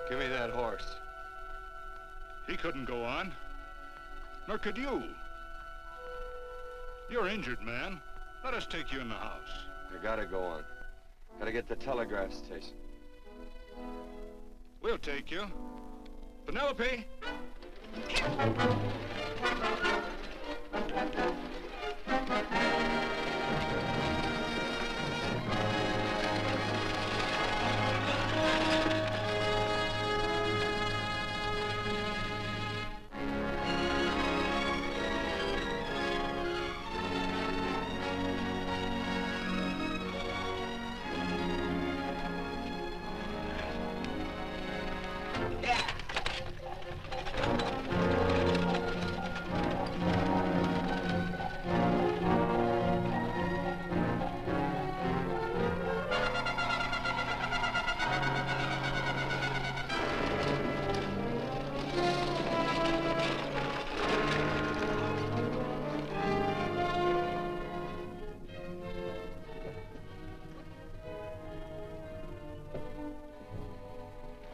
Give me that horse. He couldn't go on. Nor could you. You're injured, man. Let us take you in the house. I gotta go on. Gotta get to the telegraph station. We'll take you. Penelope!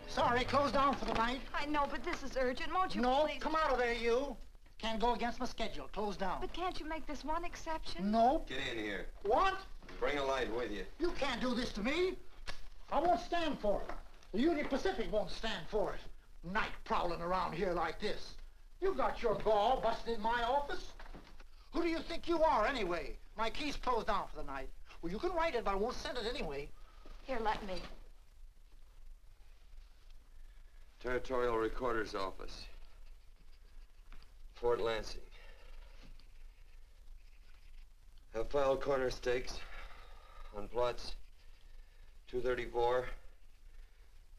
Sorry, closed down for the night. I know, but this is urgent. Won't you No, please? come out of there, you. Can't go against my schedule. Closed down. But can't you make this one exception? No. Get in here. What? Bring a light with you. You can't do this to me. I won't stand for it. The Union Pacific won't stand for it. Night prowling around here like this. You got your gall busting in my office? Who do you think you are, anyway? My key's closed down for the night. Well, you can write it, but I won't send it anyway. Here, let me. Territorial Recorder's Office. Fort Lansing. Have filed corner stakes on plots 234,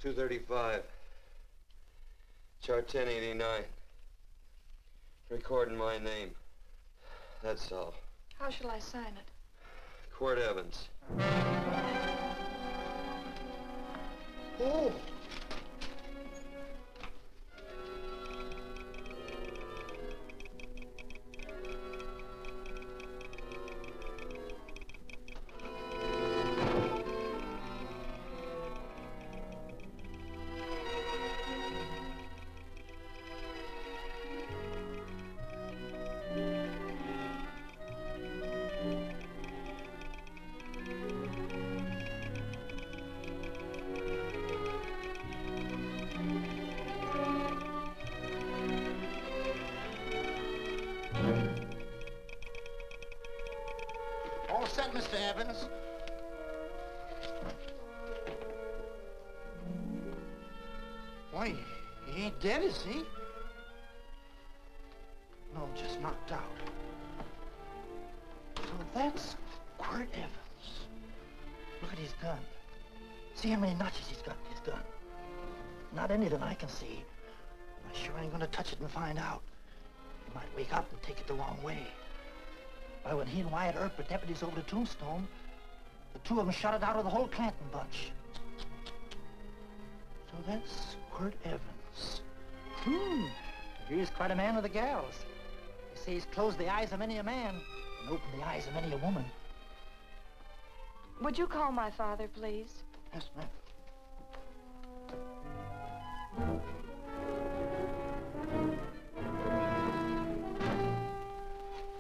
235, chart 1089. Recording my name. That's all. How shall I sign it? Quirt Evans. Oh. All set, Mr. Evans. Why, he ain't dead, is he? No, just knocked out. So that's Quirt Evans. Look at his gun. See how many notches he's got in his gun. Not any that I can see. I sure ain't gonna touch it and find out. He might wake up and take it the wrong way. Why, when he and Wyatt Earp were deputies over the Tombstone, the two of them shot it out of the whole Clanton bunch. So that's Quirt Evans. He's quite a man with the gals. They say he's closed the eyes of many a man and opened the eyes of many a woman. Would you call my father, please? Yes, ma'am.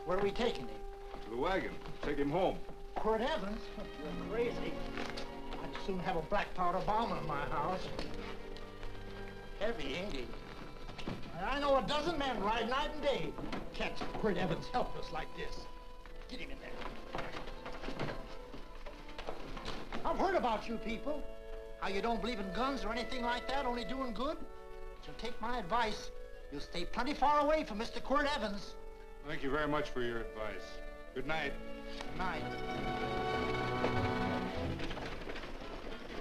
Where are we taking him? To the wagon. Take him home. Quirt Evans? You're crazy. I'd soon have a black powder bomb in my house. Heavy, ain't he? I know a dozen men ride night and day. Catch Quirt Evans helpless like this. Get him in there. I've heard about you people. How you don't believe in guns or anything like that, only doing good. So take my advice. You'll stay plenty far away from Mr. Quirt Evans. Thank you very much for your advice. Good night. Good night.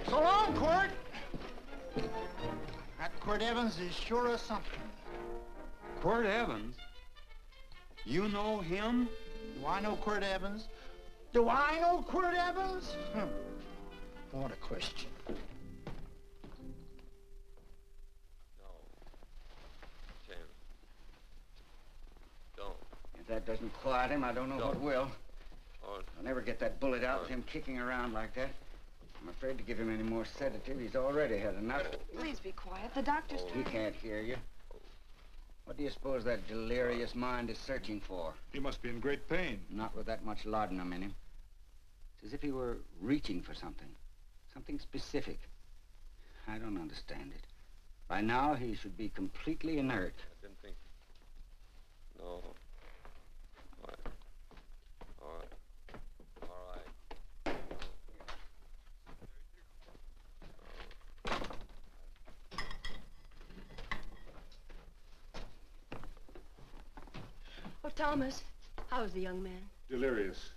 So long, Quirt. That Quirt Evans is sure a something. Quirt Evans? You know him? Do I know Quirt Evans? Do I know Quirt Evans? What a question. No. Tim. Don't. If that doesn't quiet him, I don't know what will. Oh. I'll never get that bullet out with him kicking around like that. I'm afraid to give him any more sedative. He's already had enough. Please be quiet. The doctor's He trying. can't hear you. What do you suppose that delirious mind is searching for? He must be in great pain. Not with that much laudanum in him. It's as if he were reaching for something. Something specific. I don't understand it. By now, he should be completely inert. I didn't think. No. All right. All right. All right. Oh, Thomas, how's the young man? Delirious.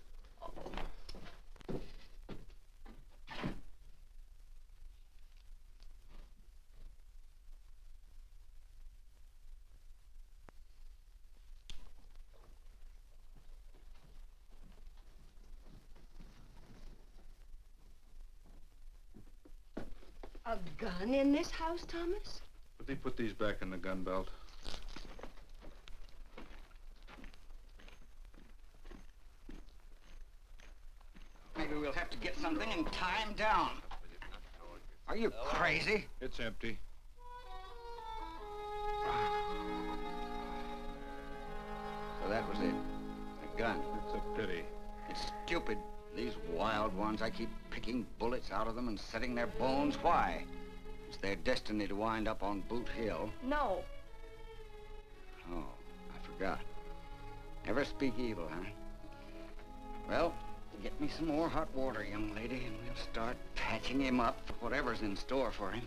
A gun in this house, Thomas? But they put these back in the gun belt. Maybe we'll have to get something and tie him down. Are you crazy? It's empty. So that was it. A gun. It's a pity. It's stupid. These wild ones, I keep picking bullets out of them and setting their bones. Why? It's their destiny to wind up on Boot Hill. No. Oh, I forgot. Never speak evil, huh? Well, get me some more hot water, young lady, and we'll start patching him up for whatever's in store for him.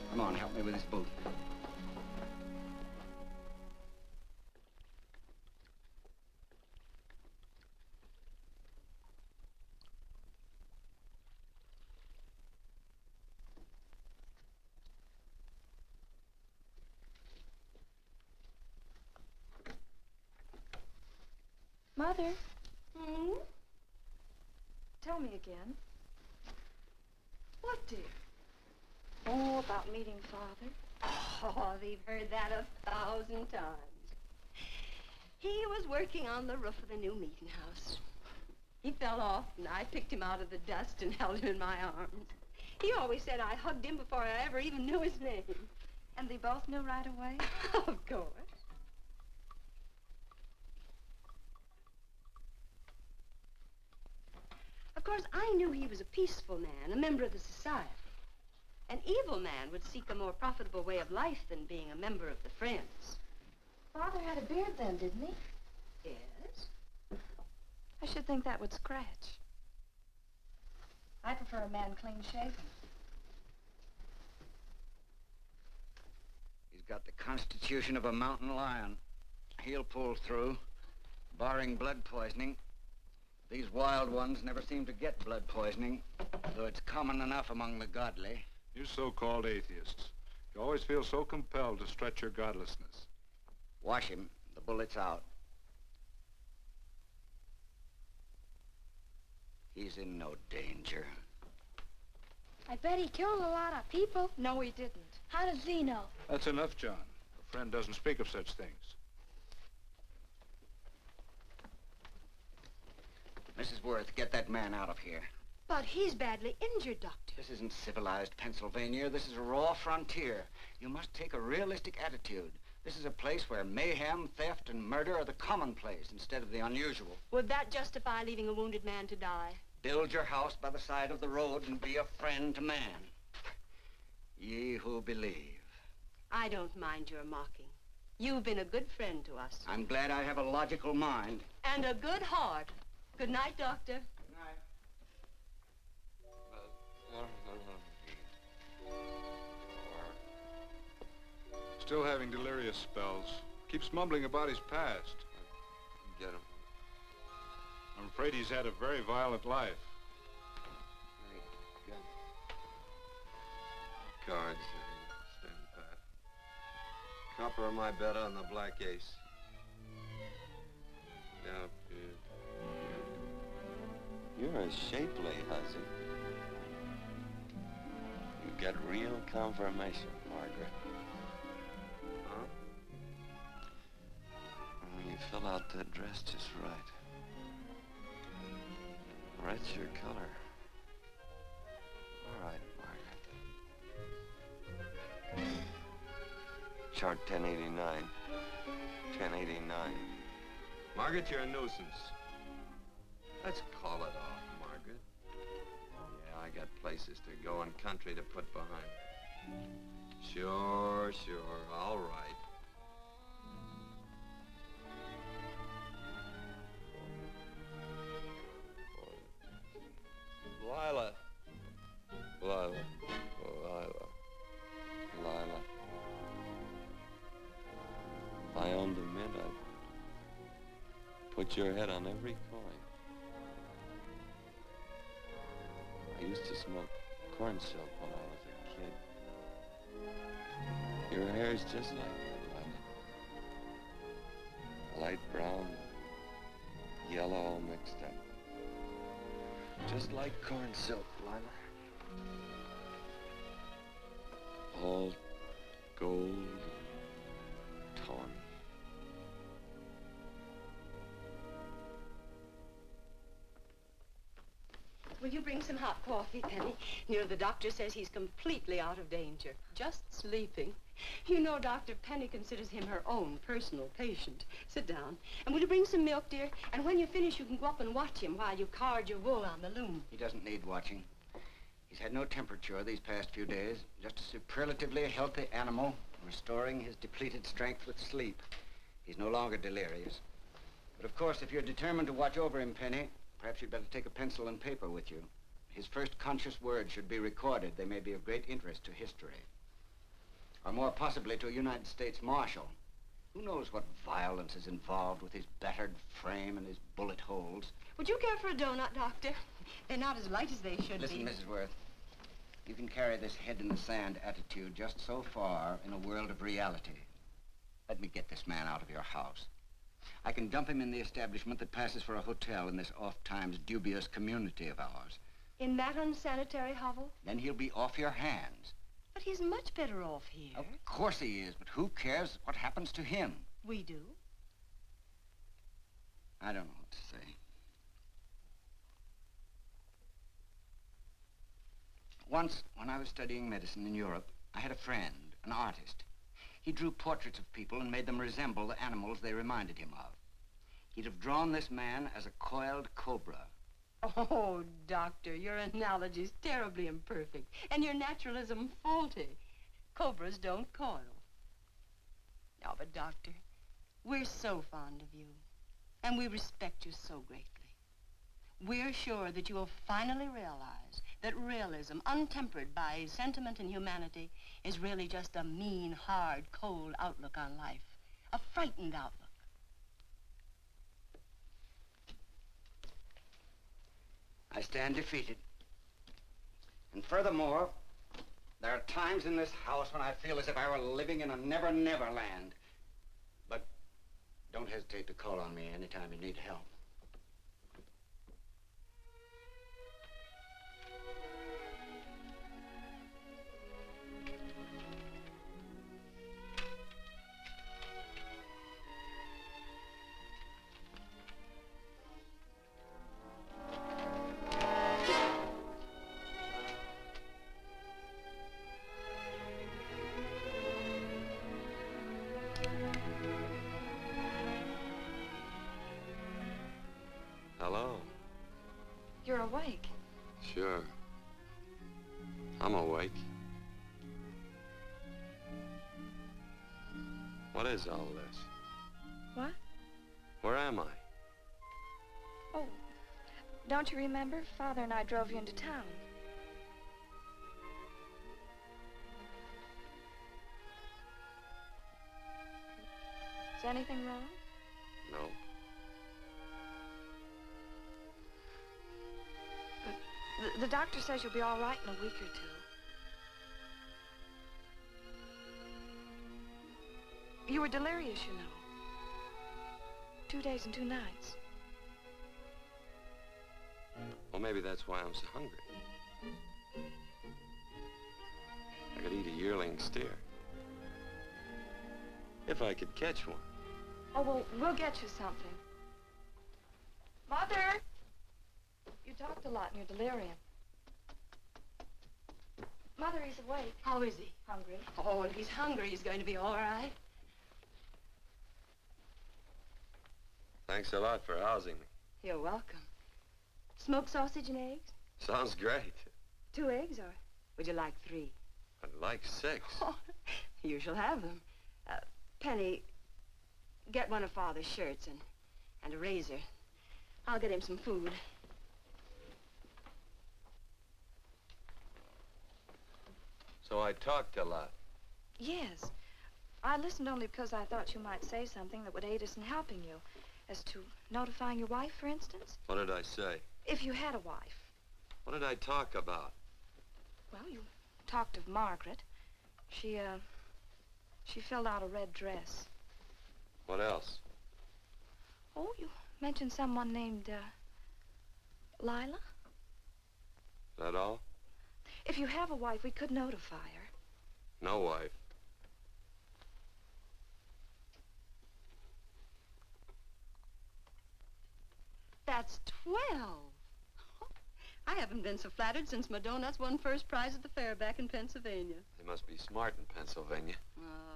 Come on, help me with his boot. Mother, Hmm? tell me again. What, dear? Oh, about meeting Father. Oh, they've heard that 1,000 times. He was working on the roof of the new meeting house. He fell off, and I picked him out of the dust and held him in my arms. He always said I hugged him before I ever even knew his name. And they both knew right away? Of course. Of course, I knew he was a peaceful man, a member of the society. An evil man would seek a more profitable way of life than being a member of the Friends. Father had a beard then, didn't he? Yes? I should think that would scratch. I prefer a man clean-shaven. He's got the constitution of a mountain lion. He'll pull through, barring blood poisoning. These wild ones never seem to get blood poisoning, though it's common enough among the godly. You so-called atheists. You always feel so compelled to stretch your godlessness. Wash him. The bullet's out. He's in no danger. I bet he killed a lot of people. No, he didn't. How does he know? That's enough, John. A friend doesn't speak of such things. Mrs. Worth, get that man out of here. But he's badly injured, Doctor. This isn't civilized Pennsylvania. This is a raw frontier. You must take a realistic attitude. This is a place where mayhem, theft, and murder are the commonplace instead of the unusual. Would that justify leaving a wounded man to die? Build your house by the side of the road and be a friend to man. Ye who believe. I don't mind your mocking. You've been a good friend to us. I'm glad I have a logical mind. And a good heart. Good night, Doctor. Good night. Still having delirious spells. Keeps mumbling about his past. Get him. I'm afraid he's had a very violent life. Cards. Stand pat. Copper on my bet on the black ace. Now, you're a shapely hussy. You get real confirmation, Margaret. Huh? You fill out that dress just right. Red's your color. All right, Margaret. Chart 1089. 1089. Margaret, you're a nuisance. Let's call it off, Margaret. Yeah, I got places to go and country to put behind. Sure, all right. Lila. If I owned a mint, I'd put your head on every coin. I used to smoke corn silk when I was a kid. Your hair's just like that, Lila. Light brown, yellow all mixed up. Just like corn silk, Lila. All gold, tawny. Will you bring some hot coffee, Penny? You know, the doctor says he's completely out of danger. Just sleeping. You know, Dr. Penny considers him her own personal patient. Sit down. And will you bring some milk, dear? And when you finish, you can go up and watch him while you card your wool on the loom. He doesn't need watching. He's had no temperature these past few days. Just a superlatively healthy animal, restoring his depleted strength with sleep. He's no longer delirious. But of course, if you're determined to watch over him, Penny, perhaps you'd better take a pencil and paper with you. His first conscious words should be recorded. They may be of great interest to history. Or more possibly to a United States Marshal. Who knows what violence is involved with his battered frame and his bullet holes. Would you care for a donut, Doctor? They're not as light as they should Listen, be. Mrs. Worth. You can carry this head-in-the-sand attitude just so far in a world of reality. Let me get this man out of your house. I can dump him in the establishment that passes for a hotel in this oft-times dubious community of ours. In that unsanitary hovel? Then he'll be off your hands. But he's much better off here. Of course he is, but who cares what happens to him? We do. I don't know what to say. Once, when I was studying medicine in Europe, I had a friend, an artist. He drew portraits of people and made them resemble the animals they reminded him of. He'd have drawn this man as a coiled cobra. Oh, Doctor, your analogy's terribly imperfect, and your naturalism faulty. Cobras don't coil. No, but Doctor, we're so fond of you, and we respect you so greatly. We're sure that you will finally realize that realism, untempered by sentiment and humanity, is really just a mean, hard, cold outlook on life. A frightened outlook. I stand defeated. And furthermore, there are times in this house when I feel as if I were living in a never-never land. But don't hesitate to call on me anytime you need help. Hello. You're awake. Sure. I'm awake. What is all this? What? Where am I? Oh, don't you remember? Father and I drove you into town. Is anything wrong? No. The doctor says you'll be all right in a week or two. You were delirious, you know. 2 days and 2 nights. Well, maybe that's why I'm so hungry. I could eat a yearling steer. If I could catch one. Oh, well, we'll get you something. Mother! You talked a lot in your delirium. Mother, he's awake. How is he? Hungry. Oh, if he's hungry, he's going to be all right. Thanks a lot for housing me. You're welcome. Smoked sausage and eggs? Sounds great. 2 eggs, or would you like 3? I'd like 6. Oh, you shall have them. Penny, get one of Father's shirts and a razor. I'll get him some food. So I talked a lot. Yes. I listened only because I thought you might say something that would aid us in helping you. As to notifying your wife, for instance. What did I say? If you had a wife. What did I talk about? Well, you talked of Margaret. She filled out a red dress. What else? Oh, you mentioned someone named, Lila? Is that all? If you have a wife, we could notify her. No wife. That's 12. I haven't been so flattered since my donuts won first prize at the fair back in Pennsylvania. They must be smart in Pennsylvania.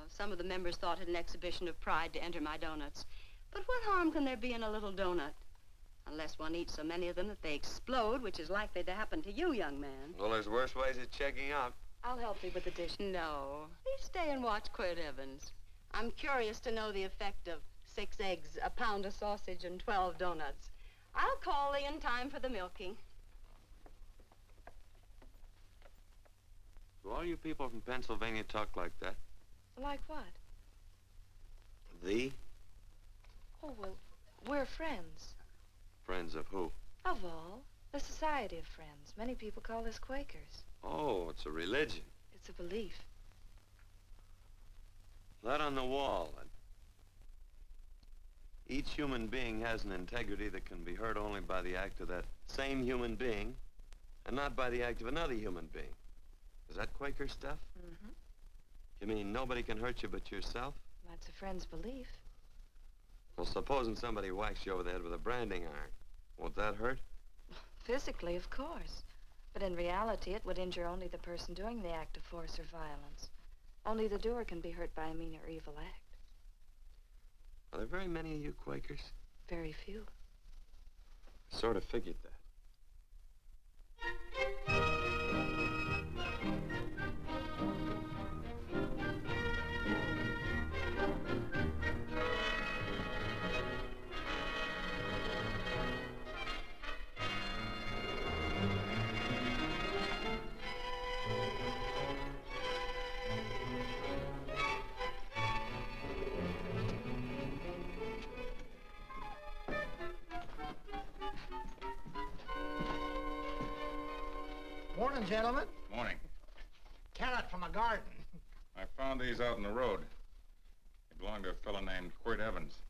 Some of the members thought it an exhibition of pride to enter my donuts. But what harm can there be in a little donut? Unless one eats so many of them that they explode, which is likely to happen to you, young man. Well, there's worse ways of checking out. I'll help you with the dish. No. Please stay and watch Quirt Evans. I'm curious to know the effect of 6 eggs, a pound of sausage, and 12 donuts. I'll call Lee in time for the milking. Do all you people from Pennsylvania talk like that? Like what? The? Oh, well, we're friends. Friends of who? Of all. The Society of Friends. Many people call us Quakers. Oh, it's a religion. It's a belief. That on the wall. Each human being has an integrity that can be hurt only by the act of that same human being, and not by the act of another human being. Is that Quaker stuff? Mm-hmm. You mean nobody can hurt you but yourself? That's a friend's belief. Well, supposing somebody whacks you over the head with a branding iron. Won't that hurt? Physically, of course. But in reality, it would injure only the person doing the act of force or violence. Only the doer can be hurt by a mean or evil act. Are there very many of you Quakers? Very few. Sort of figured that. Morning, gentlemen. Morning. Carrot from a garden. I found these out in the road. They belong to a fellow named Quirt Evans.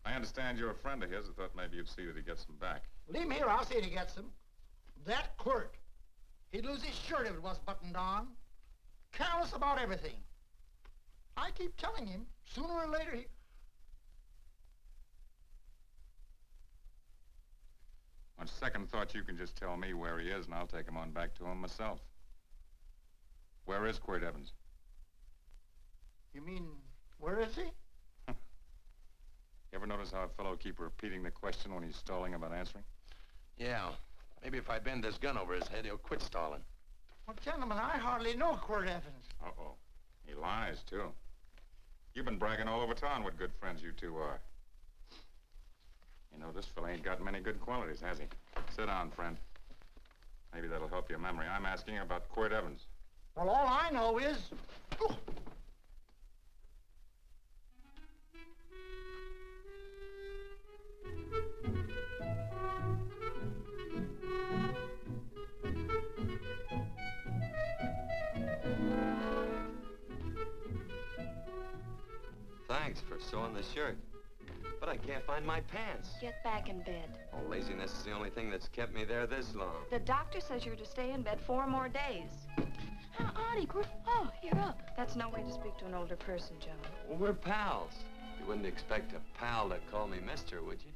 I understand you're a friend of his. I thought maybe you'd see that he gets them back. Leave him here, I'll see that he gets them. That Quirt. He'd lose his shirt if it was buttoned on. Careless about everything. I keep telling him, sooner or later he... On second thought, you can just tell me where he is, and I'll take him on back to him myself. Where is Quirt Evans? You mean, where is he? You ever notice how a fellow keep repeating the question when he's stalling about answering? Yeah. Maybe if I bend this gun over his head, he'll quit stalling. Well, gentlemen, I hardly know Quirt Evans. Uh-oh. He lies, too. You've been bragging all over town what good friends you two are. You know, this fella ain't got many good qualities, has he? Sit down, friend. Maybe that'll help your memory. I'm asking about Quirt Evans. Well, all I know is... Oh. Thanks for sewing the shirt. But I can't find my pants. Get back in bed. Oh, laziness is the only thing that's kept me there this long. The doctor says you're to stay in bed 4 more days. Auntie, oh, you're up. That's no way to speak to an older person, John. Well, we're pals. You wouldn't expect a pal to call me mister, would you?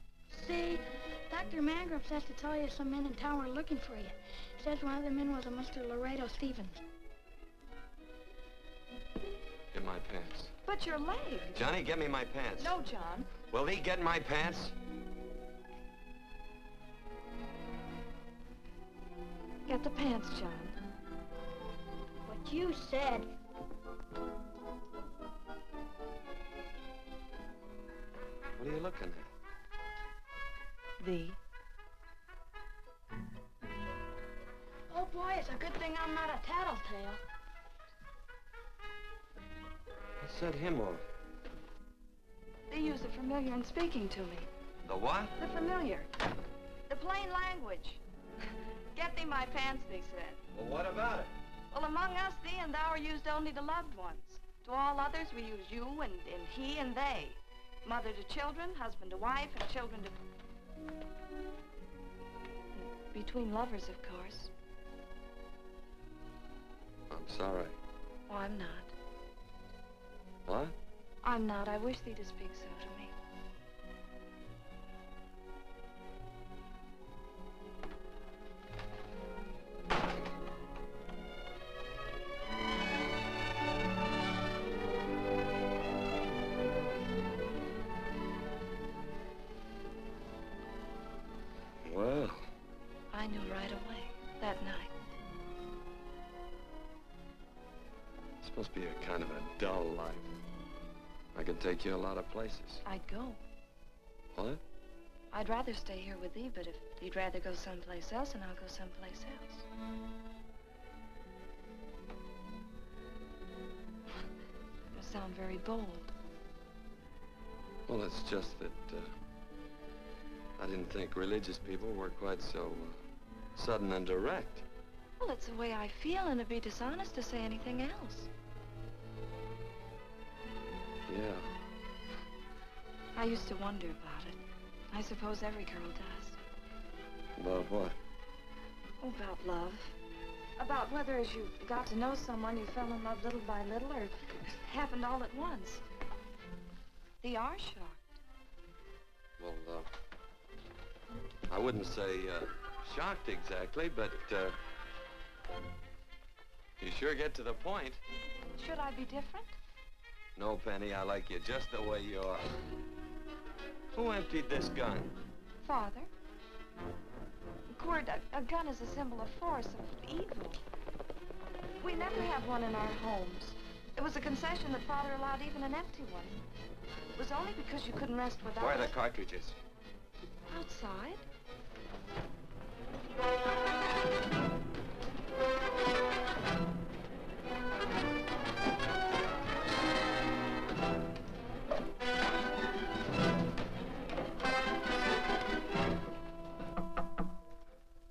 See, Dr. Mangrove says to tell you some men in town were looking for you. Says one of the men was a Mr. Laredo Stevens. Get my pants. But your leg. Johnny, get me my pants. No, John. Will he get my pants? Get the pants, John. What you said. What are you looking at? Oh, boy, it's a good thing I'm not a tattletale. What set him off? They use the familiar in speaking to me. The what? The familiar. The plain language. Get thee my pants, they said. Well, what about it? Well, among us, thee and thou are used only to loved ones. To all others, we use you and he and they. Mother to children, husband to wife, and children to... Between lovers, of course. I'm sorry. Oh, I'm not. What? I'm not. I wish thee to speak so to me. Well, I knew right away, that night. this must be a kind of a dull life. I could take you a lot of places. I'd go. What? I'd rather stay here with thee, but if you'd rather go someplace else, then I'll go someplace else. You sound very bold. Well, it's just that, I didn't think religious people were quite so, sudden and direct. Well, it's the way I feel, and it'd be dishonest to say anything else. Yeah. I used to wonder about it. I suppose every girl does. About what? Oh, about love. About whether as you got to know someone, you fell in love little by little, or it happened all at once. They are shocked. Well, I wouldn't say, shocked exactly, but, you sure get to the point. Should I be different? No, Penny, I like you just the way you are. Who emptied this gun? Father? Quirt, a gun is a symbol of force, of evil. We never have one in our homes. It was a concession that Father allowed even an empty one. It was only because you couldn't rest without Where are it. the cartridges? Outside?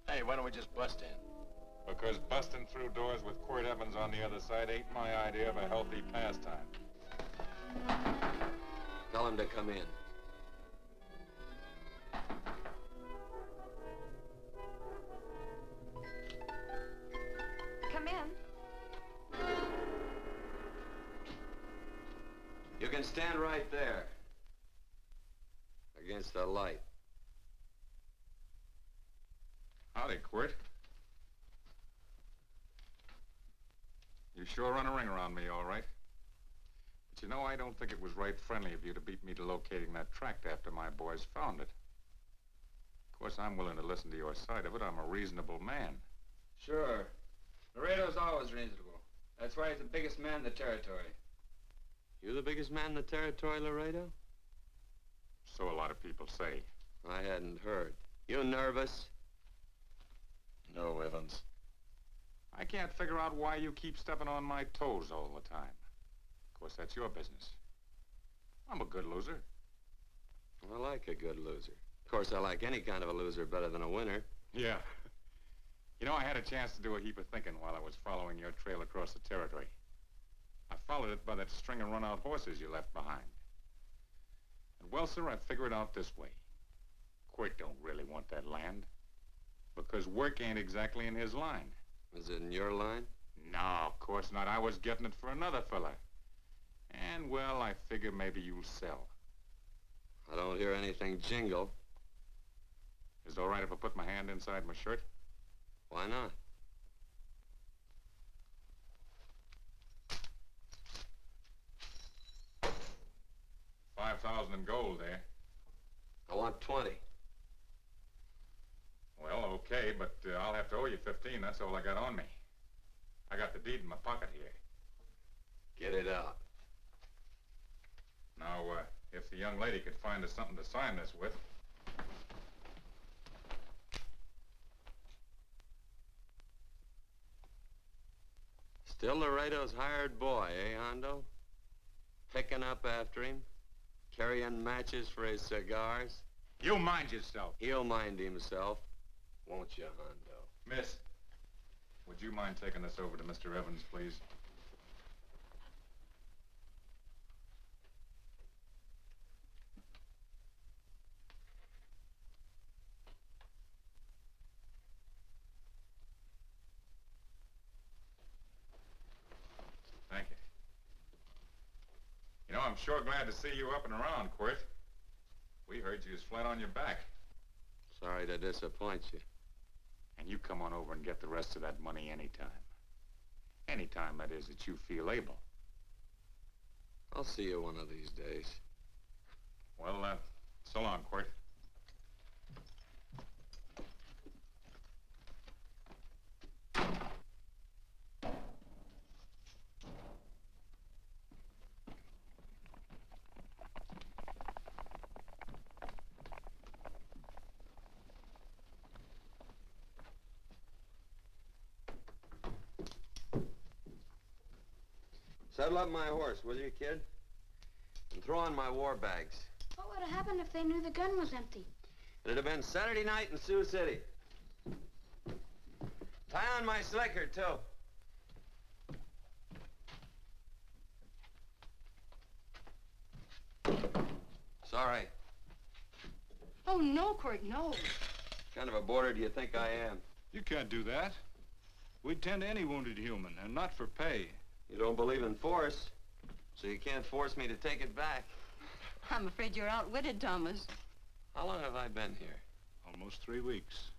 Hey, why don't we just bust in? Because busting through doors with Quirt Evans on the other side ain't my idea of a healthy pastime. Tell him to come in. Come in. You can stand right there. Against the light. Howdy, Quirt. You sure run a ring around me, all right. But you know, I don't think it was right friendly of you to beat me to locating that tract after my boys found it. Of course, I'm willing to listen to your side of it. I'm a reasonable man. Sure. Laredo's always reasonable. That's why he's the biggest man in the territory. You the biggest man in the territory, Laredo? So a lot of people say. I hadn't heard. You nervous? No, Evans. I can't figure out why you keep stepping on my toes all the time. Of course, that's your business. I'm a good loser. I like a good loser. Of course, I like any kind of a loser better than a winner. Yeah. You know, I had a chance to do a heap of thinking while I was following your trail across the territory. I followed it by that string of run-out horses you left behind. And, well, sir, I figure it out this way. Quirt don't really want that land. Because work ain't exactly in his line. Is it in your line? No, of course not. I was getting it for another fella. And, well, I figure maybe you'll sell. I don't hear anything jingle. Is it all right if I put my hand inside my shirt? Why not? $5,000 in gold, eh? I want 20. Well, okay, but I'll have to owe you 15. That's all I got on me. I got the deed in my pocket here. Get it out. Now, if the young lady could find us something to sign this with. Still Laredo's hired boy, eh, Hondo? Picking up after him, carrying matches for his cigars. You mind yourself. He'll mind himself, won't you, Hondo? Miss, would you mind taking this over to Mr. Evans, please? Thank you. You know, I'm sure glad to see you up and around, Quirt. We heard you was flat on your back. Sorry to disappoint you. And you come on over and get the rest of that money anytime. Anytime, that is, that you feel able. I'll see you one of these days. Well, so long, Quirt. Saddle up my horse, will you, kid? And throw on my war bags. What would have happened if they knew the gun was empty? It'd have been Saturday night in Sioux City. Tie on my slicker, too. Sorry. Oh, no, Quirt, no. What kind of a boarder do you think I am? You can't do that. We'd tend to any wounded human, and not for pay. You don't believe in force, so you can't force me to take it back. I'm afraid you're outwitted, Thomas. How long have I been here? Almost 3 weeks.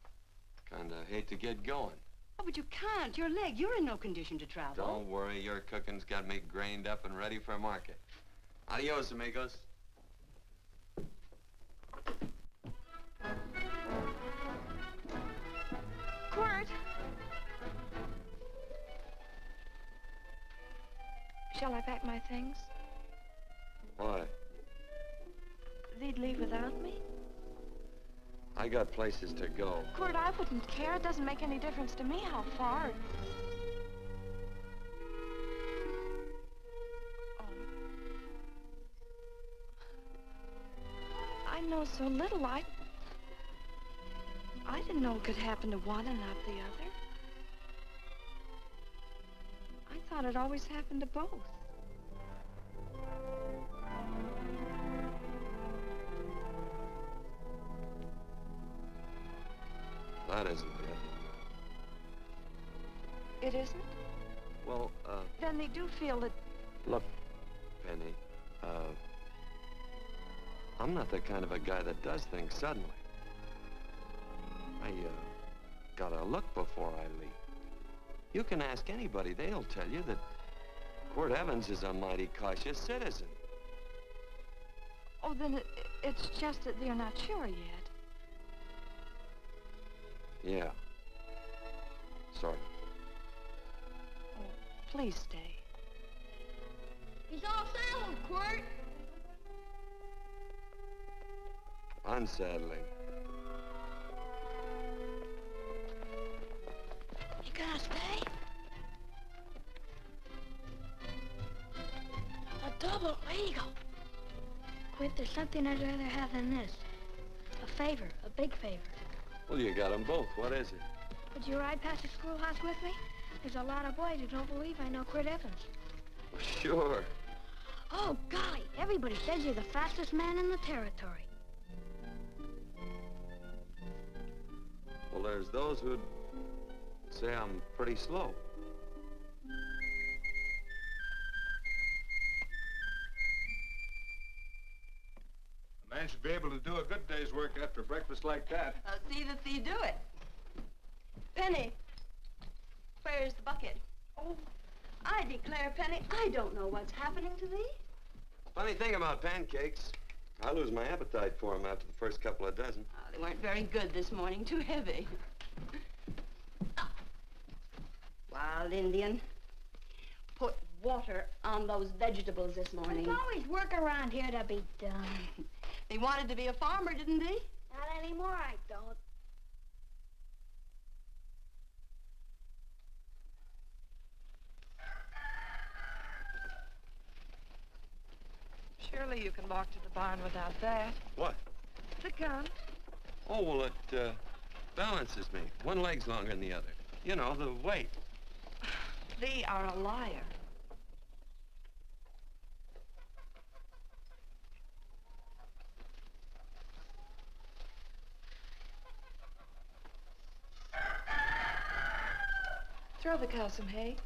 Kinda hate to get going. Oh, but you can't. Your leg, you're in no condition to travel. Don't worry, your cooking's got me grained up and ready for market. Adios, amigos. Quirt! Shall I pack my things? Why? They'd leave without me? I got places to go. Quirt, I wouldn't care. It doesn't make any difference to me how far. Oh. I know so little. I didn't know it could happen to one and not the other. I thought it always happened to both. That isn't it. It isn't? Well, Then they do feel that... look, Penny, I'm not the kind of a guy that does things suddenly. I, gotta look before I leave. You can ask anybody, they'll tell you that Quirt Evans is a mighty cautious citizen. Oh, then it's just that they're not sure yet. Yeah. Sort of. Oh, please stay. He's all saddled, Quirt. Unsettling. You gonna stay? A double eagle. Quit, there's something I'd rather have than this. A favor, a big favor. Well, you got them both. What is it? Would you ride past the schoolhouse with me? There's a lot of boys who don't believe I know Quirt Evans. Well, sure. Oh, golly, everybody says you're the fastest man in the territory. Well, there's those who'd say I'm pretty slow. The man should be able to do a good day's work after breakfast like that. I'll see that you do it. Penny, where's the bucket? Oh, I declare, Penny, I don't know what's happening to thee. Funny thing about pancakes, I lose my appetite for them after the first couple of dozen. Oh, they weren't very good this morning, too heavy. Wild Indian, put water on those vegetables this morning. There's always work around here to be done. He wanted to be a farmer, didn't he? Not anymore, I don't. Surely you can walk to the barn without that. What? The gun. Oh, well, it balances me. One leg's longer than the other. You know, the weight. Thee are a liar. Throw the cow some hay.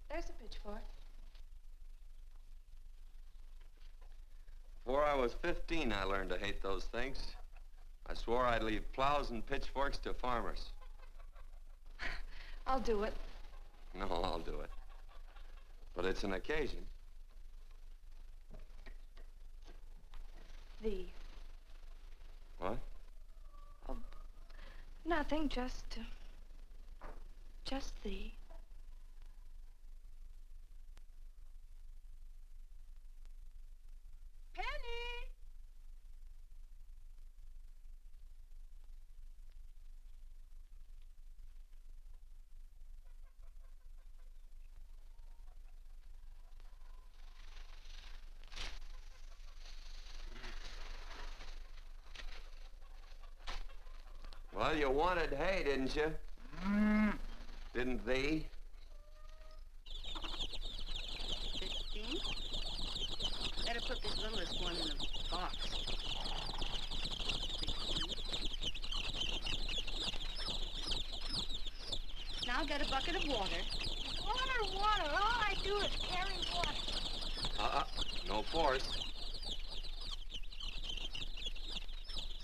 There's a pitchfork. Before I was 15, I learned to hate those things. I swore I'd leave plows and pitchforks to farmers. I'll do it. No, I'll do it. But it's an occasion. Thee. What? Oh, nothing, just thee. Penny! Well, you wanted hay, didn't you? Didn't thee? 15? Better put this littlest one in a box. 16. Now get a bucket of water. Water. All I do is carry water. No force.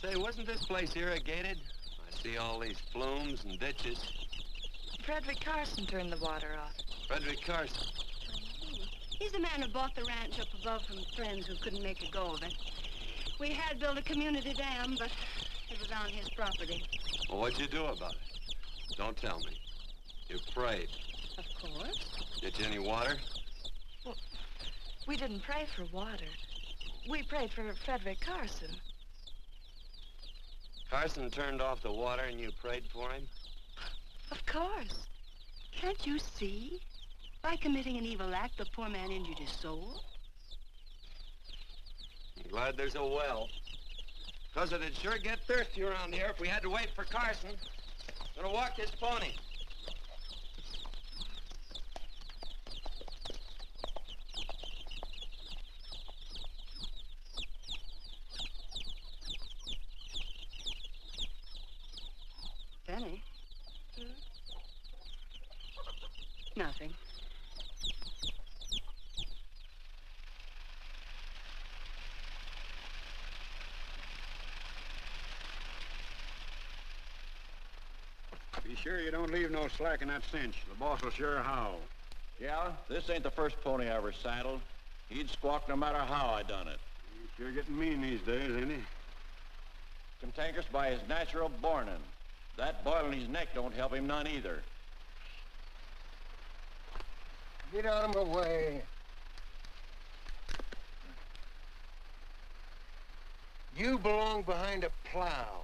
Say, wasn't this place irrigated? I see all these flumes and ditches. Frederick Carson turned the water off. Frederick Carson. He's the man who bought the ranch up above from friends who couldn't make a go of it. We had built a community dam, but it was on his property. Well, what'd you do about it? Don't tell me. You prayed. Of course. Get you any water? Well, we didn't pray for water. We prayed for Frederick Carson. Carson turned off the water and you prayed for him? Of course. Can't you see? By committing an evil act, the poor man injured his soul. I'm glad there's a well. Because it'd sure get thirsty around here if we had to wait for Carson. Gonna walk his pony. Penny? Nothing. Be sure you don't leave no slack in that cinch. The boss will sure howl. Yeah, this ain't the first pony I ever saddled. He'd squawk no matter how I done it. He's sure getting mean these days, ain't he? Cantankerous by his natural bornin'. That boil in his neck don't help him none either. Get out of my way. You belong behind a plow.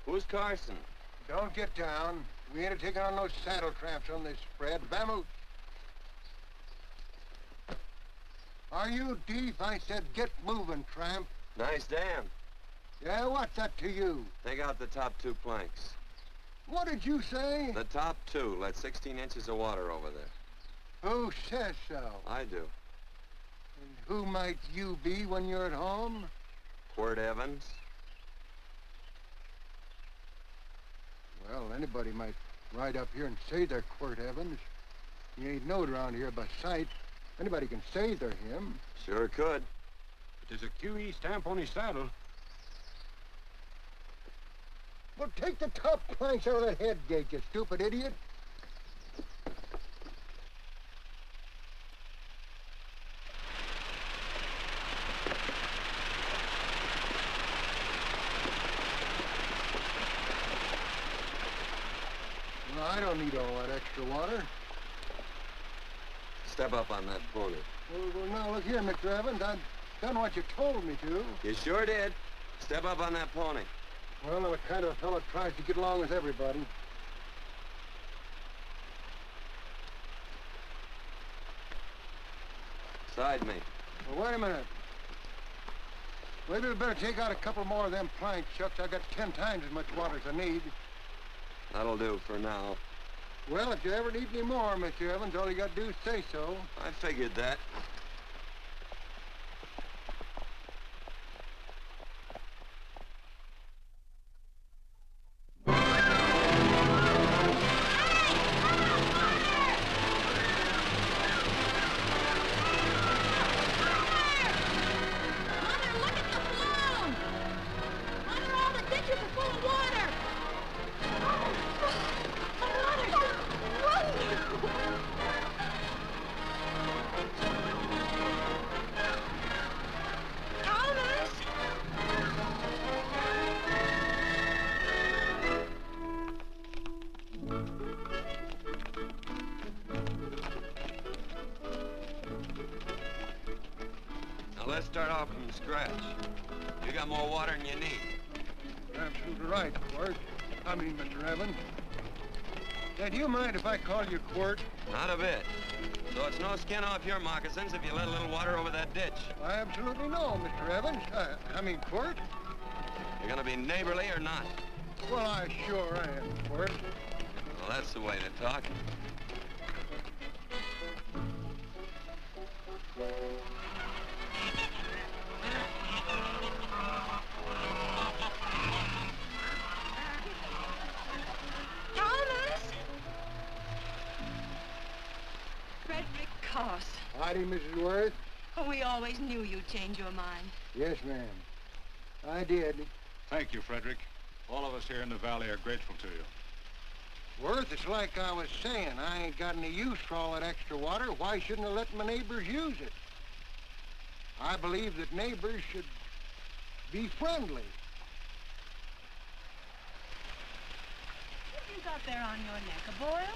Who's Carson? Don't get down. We ain't taking on no saddle tramps on this spread. Vamoose. Are you deef? I said get moving, tramp. Nice dam. Yeah, what's that to you? Take out the top 2 planks. What did you say? The top two let 16 inches of water over there. Who says so? I do. And who might you be when you're at home? Quirt Evans. Well, anybody might ride up here and say they're Quirt Evans. He ain't knowed around here by sight. Anybody can say they're him. Sure could. But there's a QE stamp on his saddle. Well, take the top planks out of that head gate, you stupid idiot. Well, I don't need all that extra water. Step up on that pony. Well, now, look here, Mr. Evans. I've done what you told me to. You sure did. Step up on that pony. Well, I'm the kind of a fellow tries to get along with everybody. Side me. Well, wait a minute. Maybe we better take out a couple more of them planks, Shucks. I got 10 times as much water as I need. That'll do for now. Well, if you ever need any more, Mr. Evans, all you got to do is say so. I figured that. Let's start off from scratch. You got more water than you need. You're absolutely right, Quirt. Mr. Evans. Now, do you mind if I call you Quirt? Not a bit. So it's no skin off your moccasins if you let a little water over that ditch. I absolutely know, Mr. Evans. Quirt. You're gonna be neighborly or not? Well, I sure am, Quirt. Well, that's the way to talk. Howdy, Mrs. Worth. Oh, we always knew you'd change your mind. Yes, ma'am. I did. Thank you, Frederick. All of us here in the valley are grateful to you. Worth, it's like I was saying. I ain't got any use for all that extra water. Why shouldn't I let my neighbors use it? I believe that neighbors should be friendly. What have you got there on your neck, a boil?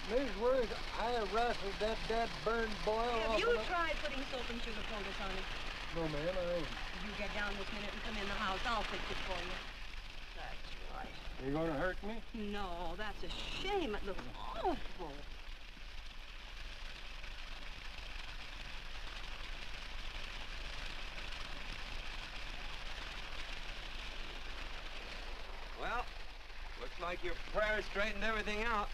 Ms. Worth, I rustled that burned boil off. Have you tried putting soap and sugar poultice on it? No, ma'am, I ain't. If you get down this minute and come in the house, I'll fix it for you. That's right. You gonna hurt me? No, that's a shame. It looks awful. Well, looks like your prayer straightened everything out.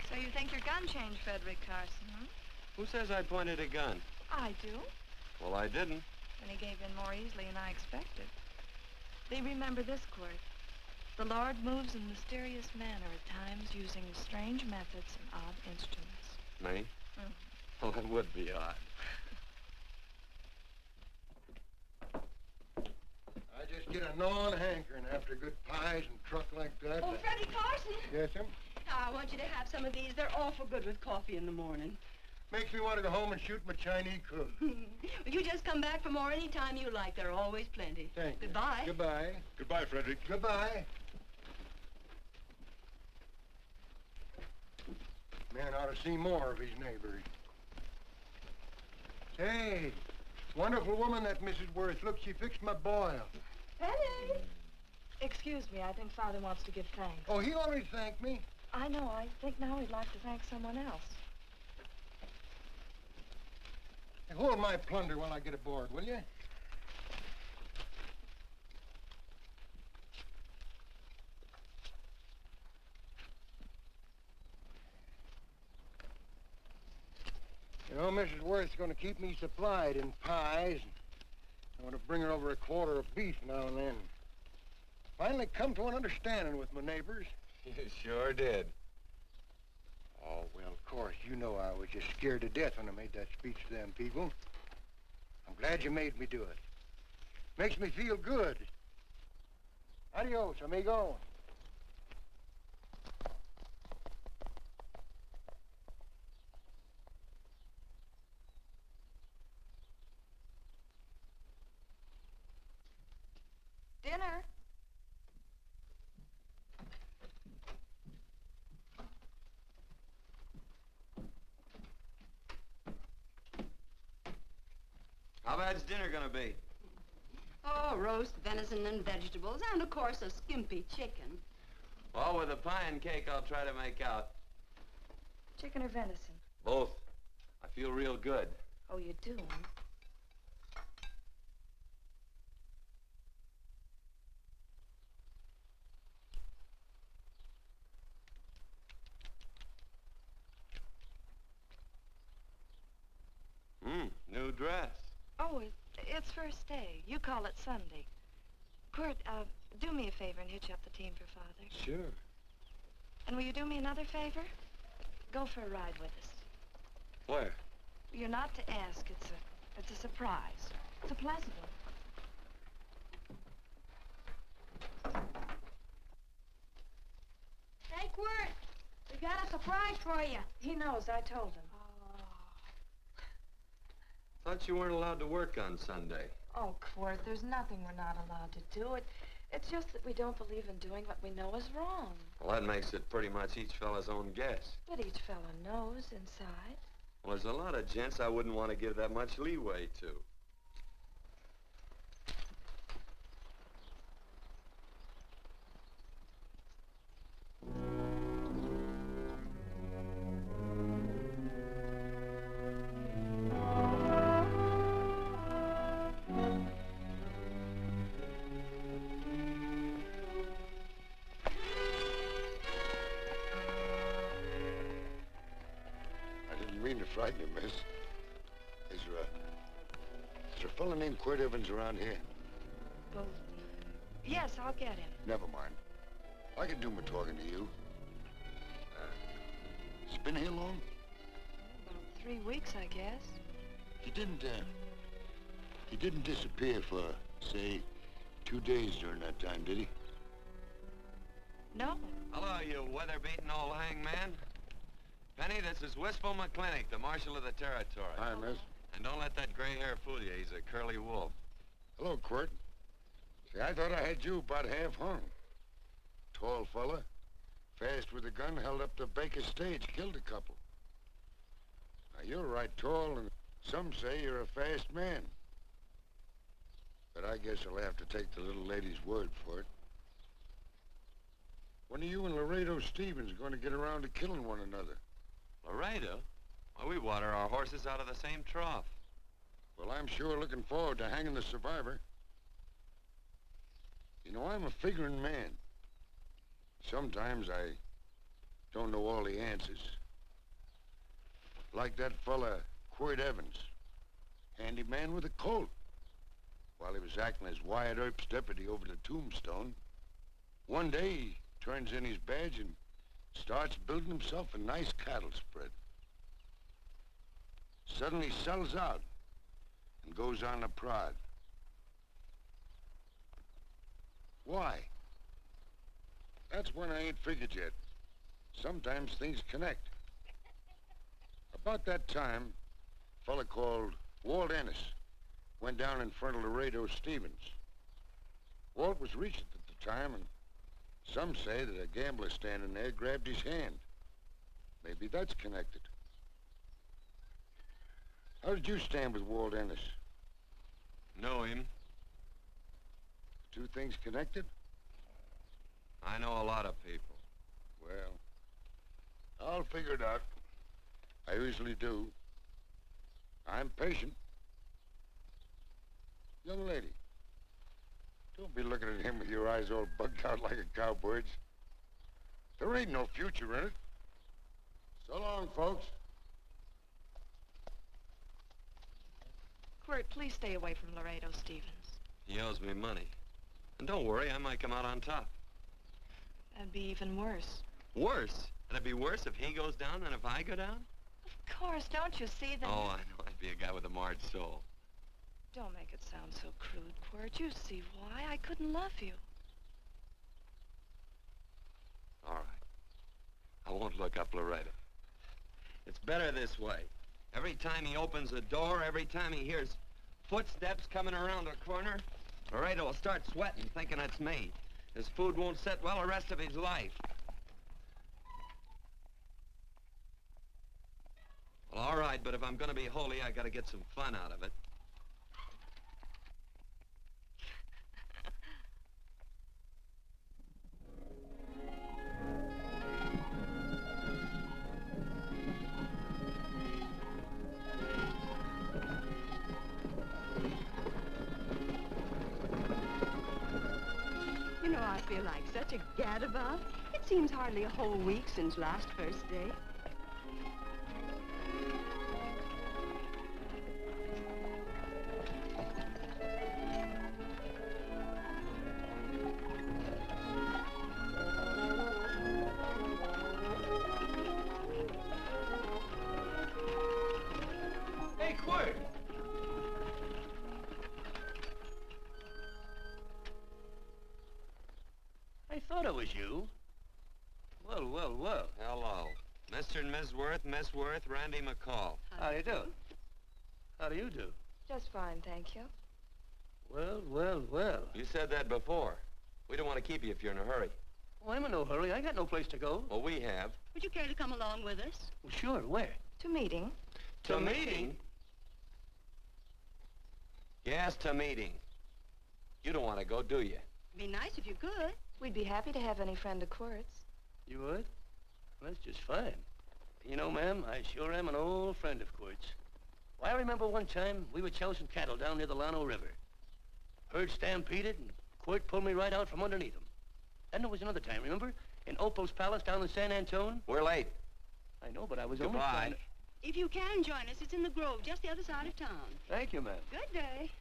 So you think your gun changed, Frederick Carson, huh? Who says I pointed a gun? I do. Well, I didn't. Then he gave in more easily than I expected. They remember this, Quirt. The Lord moves in mysterious manner at times, using strange methods and odd instruments. Me? Mm. Well, that would be odd. I just get a gnawing hankering after good pies and truck like that. Oh, Freddie Carson. Yes, ma'am? I want you to have some of these. They're awful good with coffee in the morning. Makes me want to go home and shoot my Chinese cook. You just come back for more any time you like. There are always plenty. Thank you. Goodbye. Goodbye. Goodbye, Frederick. Goodbye. Man ought to see more of his neighbors. Say, wonderful woman, that Mrs. Worth. Look, she fixed my boil. Penny! Excuse me, I think Father wants to give thanks. Oh, he already thanked me. I know. I think now he'd like to thank someone else. Hey, hold my plunder while I get aboard, will you? Mrs. Worth's going to keep me supplied in pies. I want to bring her over a quarter of beef now and then. Finally come to an understanding with my neighbors. You sure did. Oh, well, of course, you know I was just scared to death when I made that speech to them people. I'm glad you made me do it. Makes me feel good. Adios, amigo. Dinner. How bad's dinner gonna be? Oh, roast venison and vegetables, and of course a skimpy chicken. Well, with a pie and cake, I'll try to make out. Chicken or venison? Both. I feel real good. Oh, you do? New dress. Oh, it's first day. You call it Sunday. Quirt, do me a favor and hitch up the team for Father. Sure. And will you do me another favor? Go for a ride with us. Where? You're not to ask. It's a surprise. It's a pleasant one. Hey, Quirt, we got a surprise for you. He knows. I told him. Thought you weren't allowed to work on Sunday. Oh, Quirt, there's nothing we're not allowed to do. It's just that we don't believe in doing what we know is wrong. Well, that makes it pretty much each fella's own guess. But each fella knows inside. Well, there's a lot of gents I wouldn't want to give that much leeway to. Frighten you, miss. Is there a fella named Quirt Evans around here? Well, yes, I'll get him. Never mind. I can do my talking to you. He's been here long? About 3 weeks, I guess. He didn't disappear for, say, 2 days during that time, did he? No. Hello, you weather-beaten old hangman. Penny, this is Wistful McClintock, the Marshal of the Territory. Hi, miss. And don't let that gray hair fool you. He's a curly wolf. Hello, Quirt. See, I thought I had you about half hung. Tall fella, fast with a gun, held up the Baker stage, killed a couple. Now, you're right tall, and some say you're a fast man. But I guess I'll have to take the little lady's word for it. When are you and Laredo Stevens going to get around to killing one another? Laredo? Well, we water our horses out of the same trough. Well, I'm sure looking forward to hanging the survivor. You know, I'm a figuring man. Sometimes I don't know all the answers. Like that fella, Quirt Evans. Handy man with a Colt. While he was acting as Wyatt Earp's deputy over the Tombstone, one day he turns in his badge and starts building himself a nice cattle spread. Suddenly sells out and goes on a prod. Why? That's one I ain't figured yet. Sometimes things connect. About that time, a fella called Walt Ennis went down in front of Laredo Stevens. Walt was Regent at the time, and some say that a gambler standing there grabbed his hand. Maybe that's connected. How did you stand with Walt Ennis? Know him. Two things connected? I know a lot of people. Well, I'll figure it out. I usually do. I'm patient. Young lady, don't be looking at him with your eyes all bugged out like a cowbird's. There ain't no future in it. So long, folks. Quirt, please stay away from Laredo, Stevens. He owes me money. And don't worry, I might come out on top. That'd be even worse. Worse? It'd be worse if he goes down than if I go down? Of course, don't you see that? Oh, I know. I'd be a guy with a marred soul. Don't make it sound so crude, Quirt. You see why I couldn't love you. All right. I won't look up Laredo. It's better this way. Every time he opens a door, every time he hears footsteps coming around a corner, Laredo will start sweating, thinking it's me. His food won't sit well the rest of his life. Well, all right, but if I'm gonna be holy, I gotta get some fun out of it. You know, I feel like such a gadabout. It seems hardly a whole week since last first day. Hey, Quirt! I thought it was you. Well, well, well. Hello. Mr. and Miss Worth, Randy McCall. How do you do? How do you do? Just fine, thank you. Well, well, well. You said that before. We don't want to keep you if you're in a hurry. Oh, I'm in no hurry. I got no place to go. Well, we have. Would you care to come along with us? Well, sure. Where? To meeting. To meeting? Yes, to meeting. You don't want to go, do you? Be nice if you could. We'd be happy to have any friend of Quirt's. You would? Well, that's just fine. You know, ma'am, I sure am an old friend of Quirt's. Why, I remember one time we were chousing cattle down near the Llano River. Herd stampeded, and Quirt pulled me right out from underneath him. Then there was another time, remember? In Opal's Palace down in San Antone? We're late. I know, but I was Goodbye. only trying to... If you can join us, it's in the Grove, just the other side of town. Thank you, ma'am. Good day.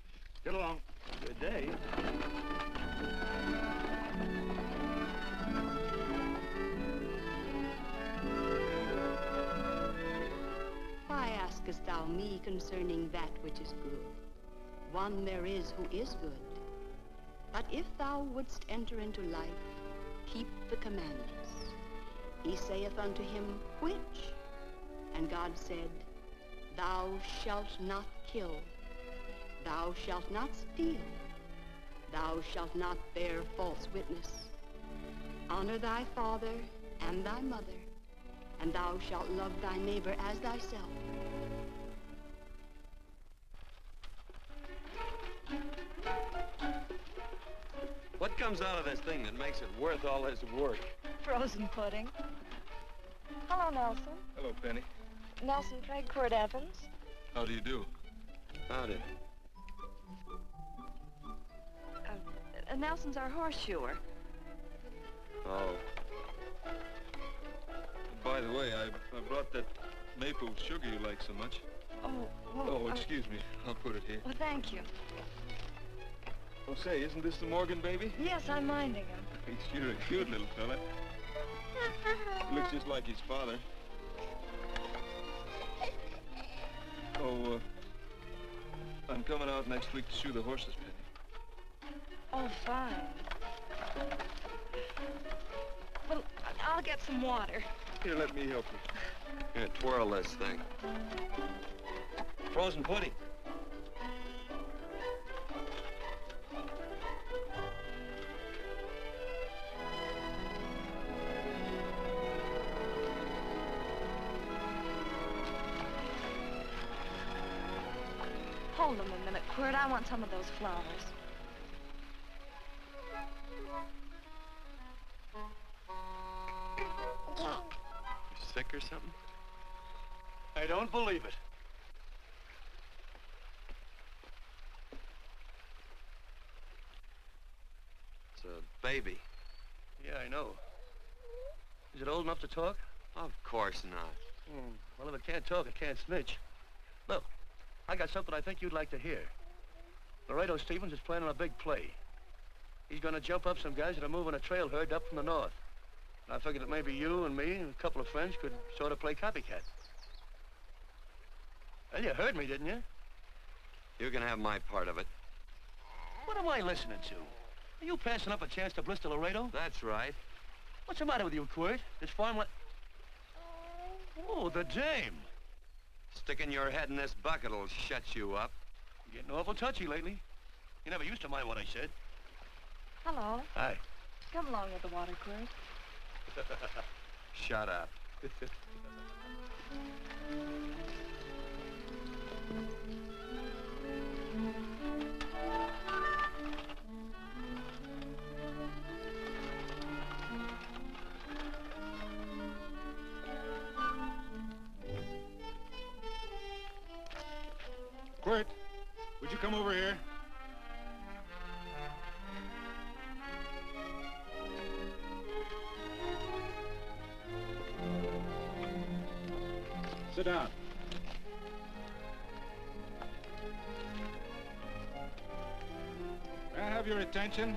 Get along. Good day. Why askest thou me concerning that which is good? One there is who is good. But if thou wouldst enter into life, keep the commandments. He saith unto him, which? And God said, thou shalt not kill. Thou shalt not steal. Thou shalt not bear false witness. Honor thy father and thy mother, and thou shalt love thy neighbor as thyself. What comes out of this thing that makes it worth all this work? Frozen pudding. Hello, Nelson. Hello, Penny. Nelson Craig, Quirt Evans. How do you do? Howdy. Nelson's our horseshoer. Oh. By the way, I brought that maple sugar you like so much. Oh, well, Oh, excuse me. I'll put it here. Well, thank you. Oh, say, isn't this the Morgan baby? Yes, I'm minding him. He's sure a cute little fella. Looks just like his father. Oh, I'm coming out next week to shoe the horses, Penny. Oh, fine. Well, I'll get some water. Here, let me help you. Here, twirl this thing. Frozen pudding. Hold them a minute, Quirt. I want some of those flowers. You sick or something? I don't believe it. It's a baby. Yeah, I know. Is it old enough to talk? Of course not. Well, if it can't talk, it can't snitch. Look, I got something I think you'd like to hear. Laredo Stevens is planning a big play. He's gonna jump up some guys that are moving a trail herd up from the north. And I figured that maybe you and me and a couple of friends could sort of play copycat. Well, you heard me, didn't you? You can have my part of it. What am I listening to? Are you passing up a chance to blister Laredo? That's right. What's the matter with you, Quirt? This farm... Oh, the dame. Sticking your head in this bucket will shut you up. You're getting awful touchy lately. You never used to mind what I said. Hello. Hi. Come along with the water, Quirt. Shut up. Quirt, would you come over here? Sit down. May I have your attention?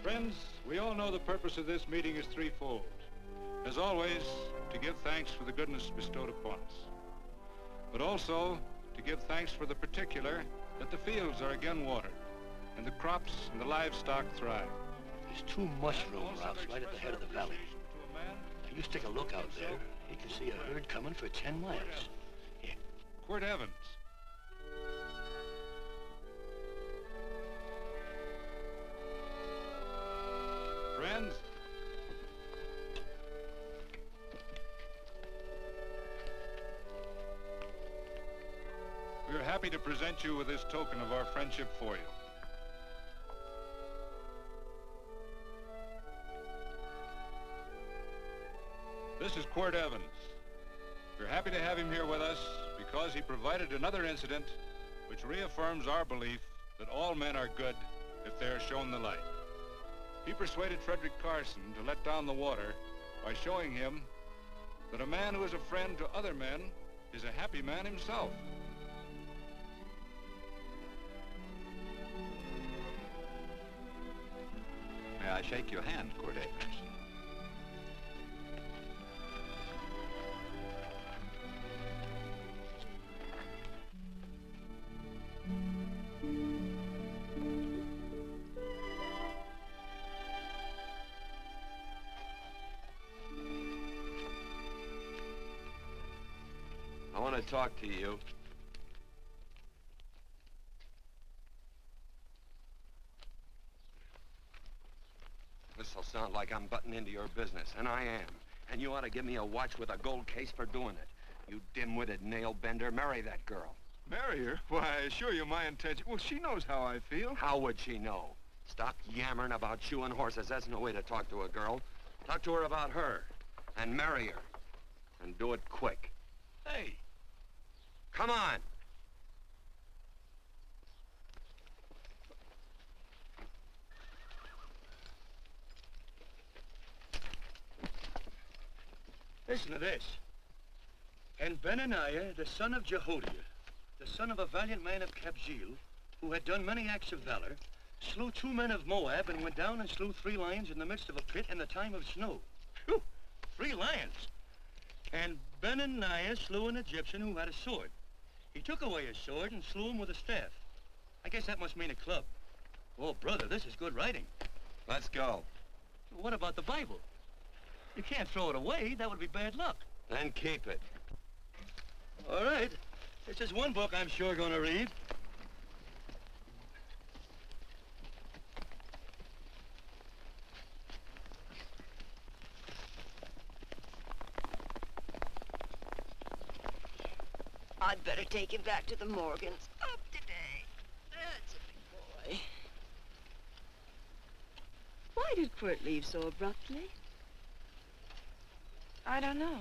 Friends, we all know the purpose of this meeting is threefold. As always, to give thanks for the goodness bestowed upon us, but also to give thanks for the particular that the fields are again watered and the crops and the livestock thrive. There's 2 mushroom routes right at the head of the valley. If you stick a look out there, you can see a herd coming for 10 miles. Here. Quirt Evans. Friends, we are happy to present you with this token of our friendship for you. This is Quirt Evans. We're happy to have him here with us because he provided another incident which reaffirms our belief that all men are good if they are shown the light. He persuaded Frederick Carson to let down the water by showing him that a man who is a friend to other men is a happy man himself. May I shake your hand, Quirt Evans? I want to talk to you. This'll sound like I'm butting into your business, and I am. And you ought to give me a watch with a gold case for doing it. You dim-witted nail-bender, marry that girl. Marry her? Why, I assure you my intention... Well, she knows how I feel. How would she know? Stop yammering about shoeing horses. That's no way to talk to a girl. Talk to her about her, and marry her. And do it quick. Hey. Come on. Listen to this. And Benaniah, the son of Jehoiada, the son of a valiant man of Kabzeel, who had done many acts of valor, slew 2 men of Moab and went down and slew 3 lions in the midst of a pit in the time of snow. Whew, 3 lions. And Benaniah slew an Egyptian who had a sword. He took away his sword and slew him with a staff. I guess that must mean a club. Oh, brother, this is good writing. Let's go. What about the Bible? You can't throw it away. That would be bad luck. Then keep it. All right. This is one book I'm sure going to read. I'd better take him back to the Morgans. Up today. That's a big boy. Why did Quirt leave so abruptly? I don't know.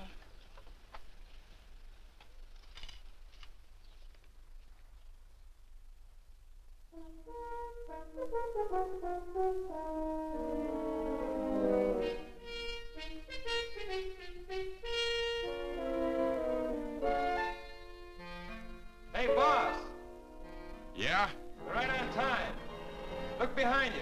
behind you.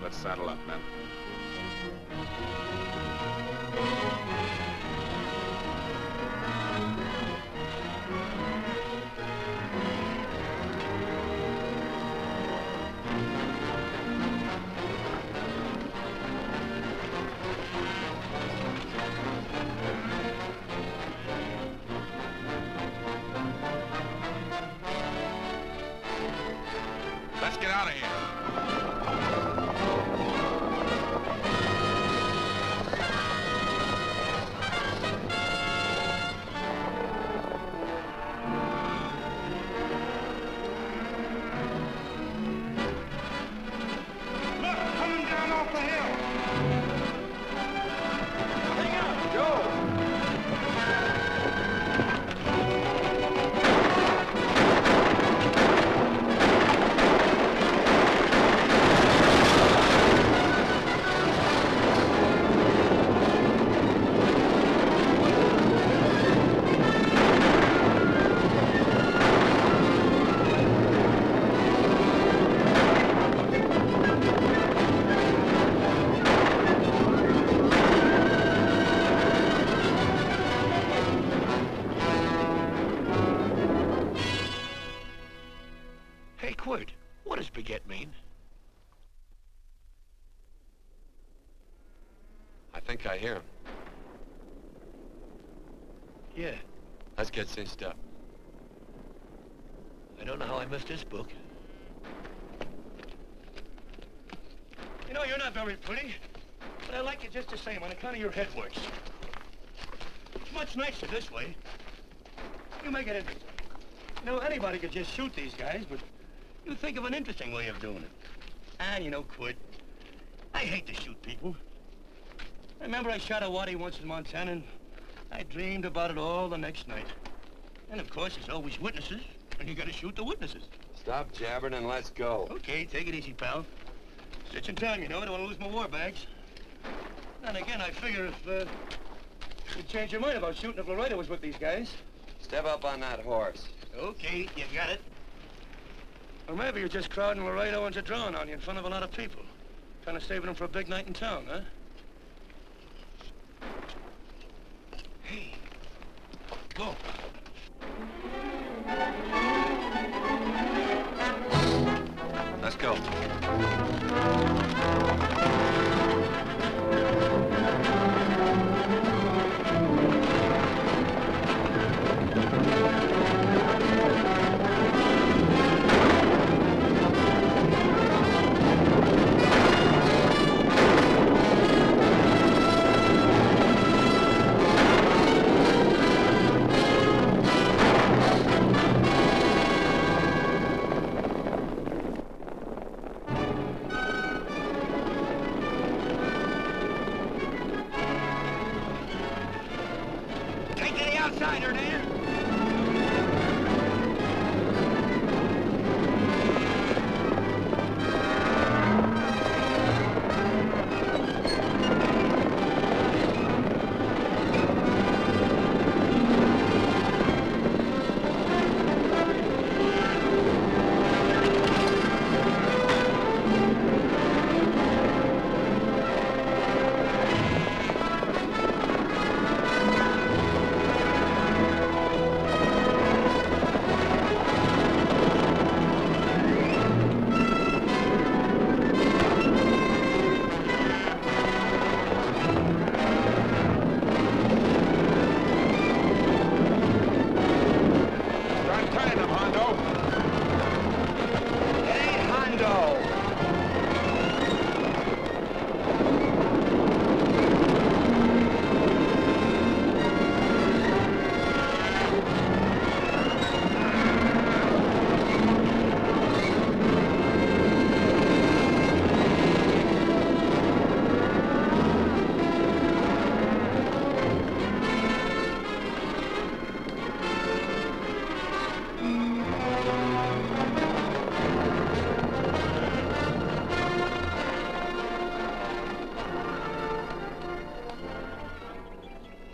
Let's saddle up, men. Let's get out of here. Hey, Quirt, what does baguette mean? I think I hear him. Yeah, Let's get cinched up. I don't know how I missed this book. You know, you're not very pretty, but I like you just the same on account of your head works. It's much nicer this way. You make it interesting. You know, anybody could just shoot these guys, but you think of an interesting way of doing it. And you know, Quirt, I hate to shoot people. I remember I shot a waddy once in Montana, and I dreamed about it all the next night. And of course, there's always witnesses, and you gotta shoot the witnesses. Stop jabbering and let's go. Okay, take it easy, pal. Stitch in time, you know. I don't want to lose my war bags. And again, I figure if you'd change your mind about shooting if Laredo was with these guys. Step up on that horse. Okay, you got it. Or maybe you're just crowding Laredo into drawing on you in front of a lot of people. Kind of saving them for a big night in town, huh? Hey, go. Let's go.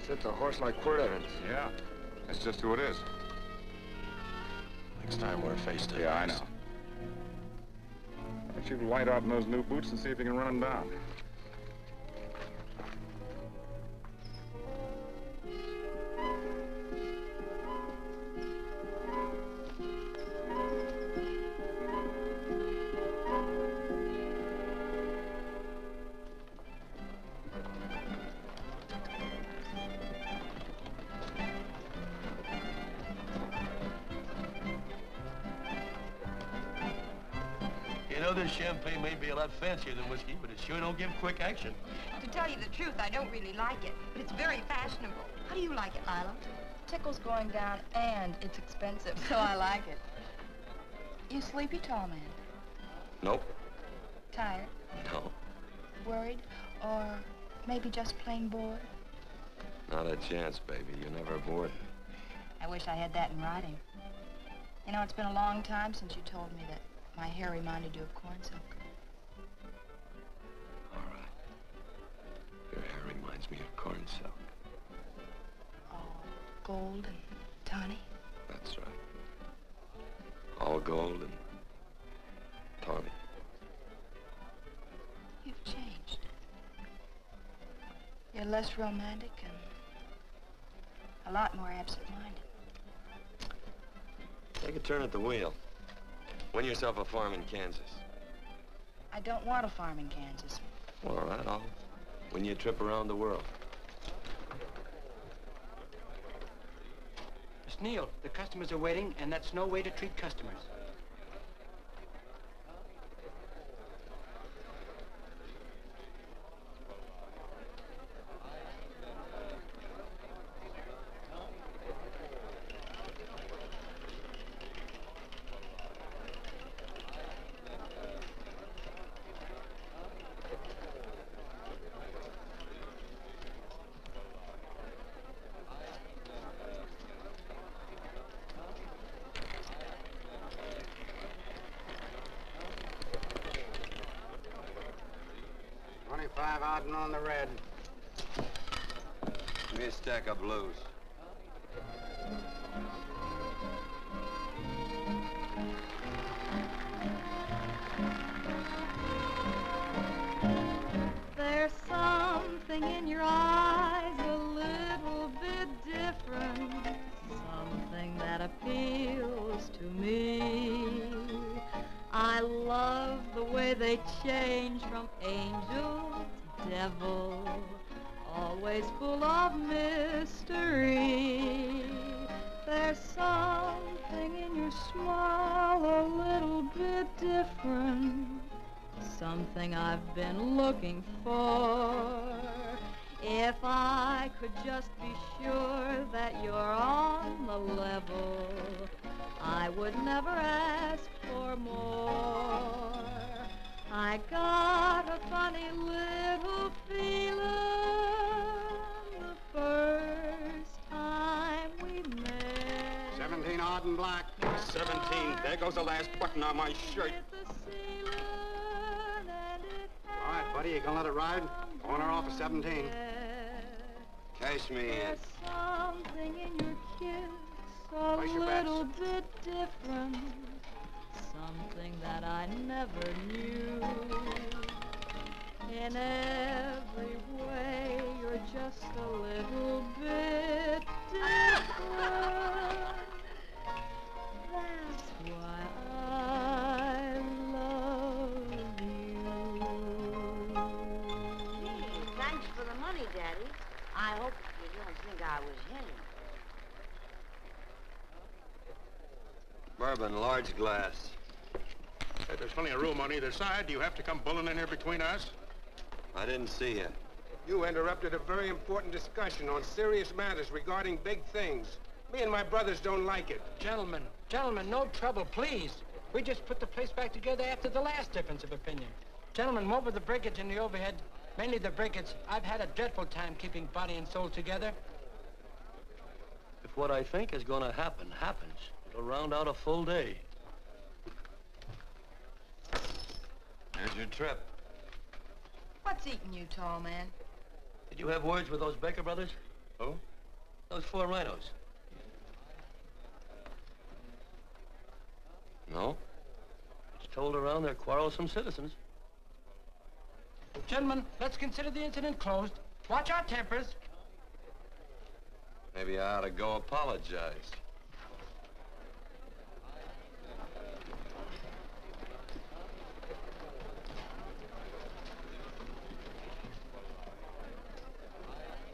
It's a horse like Quirt Evans. Yeah, that's just who it is. Next time we're face to face. Yeah, I know. Why don't you light out in those new boots and see if you can run him down? You know, this champagne may be a lot fancier than whiskey, but it sure don't give quick action. To tell you the truth, I don't really like it, but it's very fashionable. How do you like it, Lila? Tickle's going down, and it's expensive, so I like it. You sleepy, tall man? Nope. Tired? No. Worried? Or maybe just plain bored? Not a chance, baby. You're never bored. I wish I had that in writing. You know, it's been a long time since you told me that my hair reminded you of corn silk. All right. Your hair reminds me of corn silk. Gold and tawny? That's right. All gold and tawny. You've changed. You're less romantic and a lot more absent-minded. Take a turn at the wheel. Win yourself a farm in Kansas. I don't want a farm in Kansas. Well, all right, I'll win you a trip around the world. Miss Neal, the customers are waiting, and that's no way to treat customers. On the red. Give me a stack of blues. There's something in your eyes a little bit different, something that appeals to me. I love the way they change from angel to devil, always full of mystery. There's something in your smile a little bit different, something I've been looking for. If I could just be sure that you're on the level, I would never ask for more. I got a funny little feeling the first time we met. 17 odd and black. 17. There goes the last button on my shirt. All right, buddy, you gonna let it ride? On or off of 17. Cash me in. There's something in your kiss a Place your bets. little bit different, something that I never knew. In every way, you're just a little bit different. That's why I love you. Thanks for the money, Daddy. I hope you don't think I was hinting. Bourbon, large glass. Hey, there's plenty of room on either side. Do you have to come bulling in here between us? I didn't see you. You interrupted a very important discussion on serious matters regarding big things. Me and my brothers don't like it. Gentlemen, no trouble, please. We just put the place back together after the last difference of opinion. Gentlemen, what with the breakage and the overhead, mainly the breakage, I've had a dreadful time keeping body and soul together. If what I think is gonna happen happens, it'll round out a full day. Here's your trip. What's eating you, tall man? Did you have words with those Baker brothers? Who? Those 4 rhinos. No. It's told around they're quarrelsome citizens. Gentlemen, let's consider the incident closed. Watch our tempers. Maybe I ought to go apologize.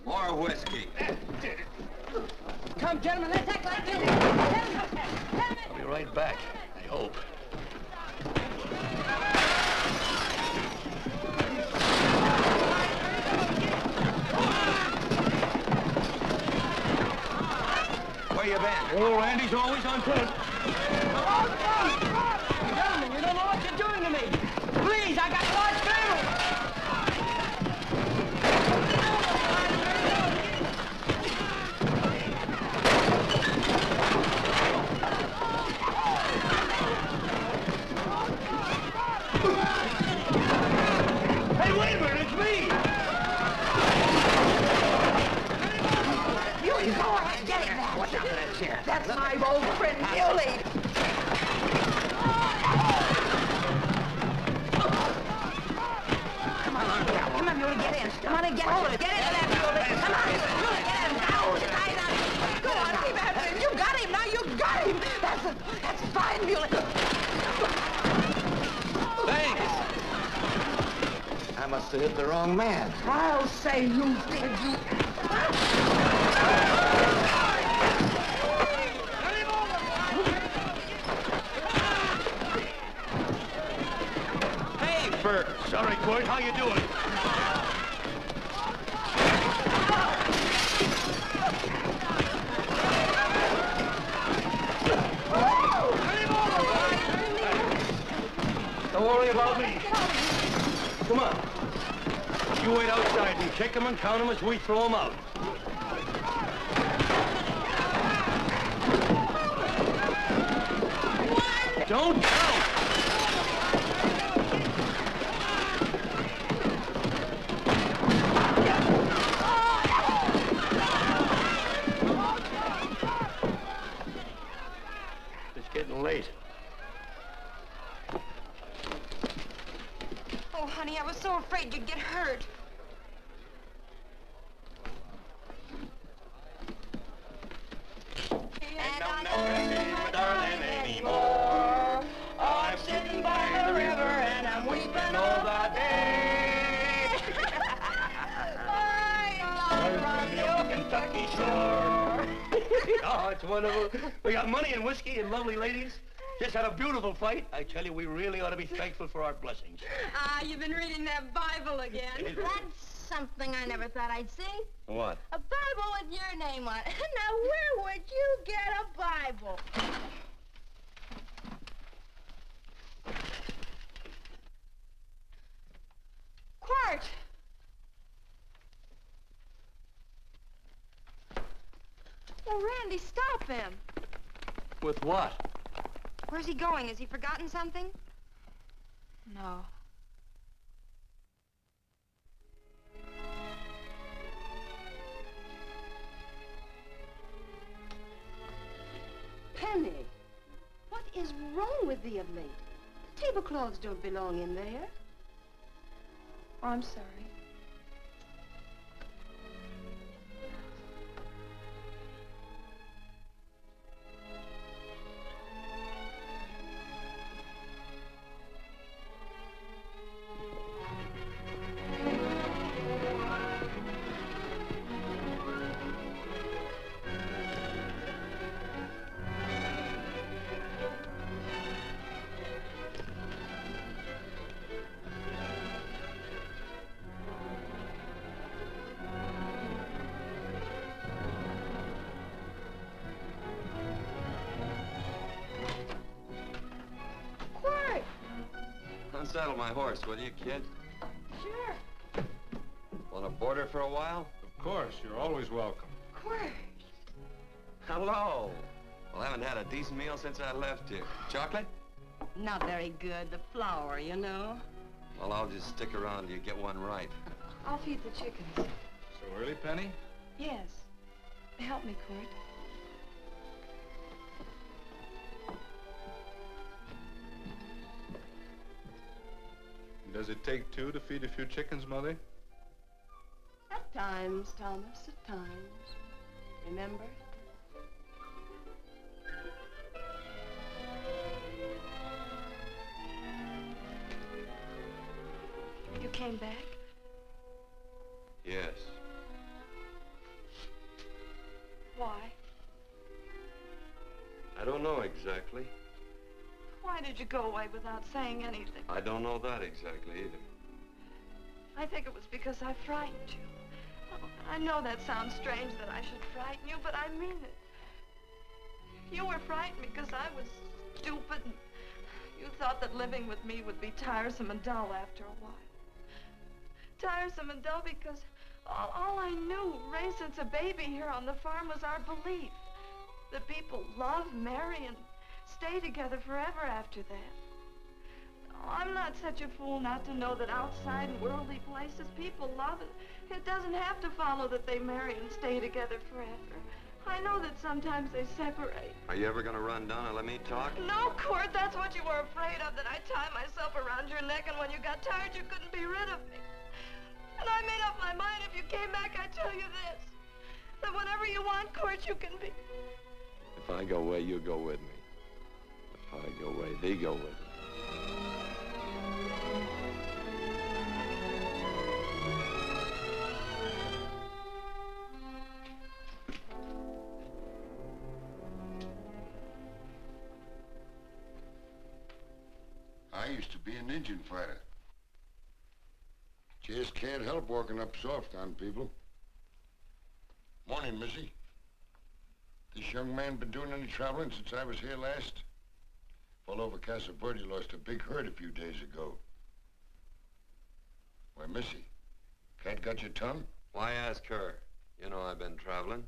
More whiskey. Come, gentlemen, let's act like this. I'll be right back, I hope. Where you been? Oh, Randy's always on foot. Gentlemen, you don't know what you're doing to me. Please, I got a large family. Hey, wait a minute, it's me! Muley, go ahead, get him. Watch out for that chair. That's my old friend, Muley. Come on, Muley, get in. Come on and get hold of it. Get into that, Muley. Come on, Muley, get in. Now, tie it up. Go on, keep after him. You got him, now you got him. That's fine, Muley. Thanks. I must have hit the wrong man. I'll say you did, you... Hey, Bert. Sorry, Court. How you doing? Don't worry about me. Come on. You wait outside and check them and count them as we throw them out. Don't count. It's getting late. Oh, honey, I was so afraid you'd get hurt. And I'm never seeing my darling anymore. I'm sitting by the river and I'm weeping all the day. From the old Kentucky shore. Oh, it's wonderful. We got money and whiskey and lovely ladies. Just had a beautiful fight. I tell you, we really ought to be thankful for our blessings. Ah, you've been reading that Bible again. That's something I never thought I'd see. What? A Bible with your name on it. Now, where would you get a Bible? Quart! Oh, Randy, stop him. With what? Where's he going? Has he forgotten something? No. Penny, what is wrong with thee of late? Tablecloths don't belong in there. Oh, I'm sorry. Unsaddle my horse, will you, kid? Sure. Want to board her for a while? Of course, you're always welcome. Quart. Hello. Well, I haven't had a decent meal since I left here. Chocolate? Not very good. The flour, you know. Well, I'll just stick around till you get one right. I'll feed the chickens. So early, Penny? Yes. help me, Court. Does it take two to feed a few chickens, Mother? At times, Thomas, at times. Remember? You came back? Yes. Why? I don't know exactly. Why did you go away without saying anything? I don't know that exactly either. I think it was because I frightened you. Oh, I know that sounds strange that I should frighten you, but I mean it. You were frightened because I was stupid and you thought that living with me would be tiresome and dull after a while. Tiresome and dull because all I knew, raised since a baby here on the farm, was our belief that people love, marry, and stay together forever after that. Oh, I'm not such a fool not to know that outside in worldly places people love it. It doesn't have to follow that they marry and stay together forever. I know that sometimes they separate. Are you ever going to run down and let me talk? No, Court, that's what you were afraid of, that I'd tie myself around your neck, and when you got tired, you couldn't be rid of me. And I made up my mind if you came back, I'd tell you this, that whenever you want, Court, you can be. If I go away, you go with me. If I go away, they go with me. I used to be an engine fighter. Just can't help walking up soft on people. Morning, Missy. This young man been doing any traveling since I was here last? All over Casa Verde lost a big herd a few days ago. Why, Missy, cat got your tongue? Why ask her? You know I've been traveling.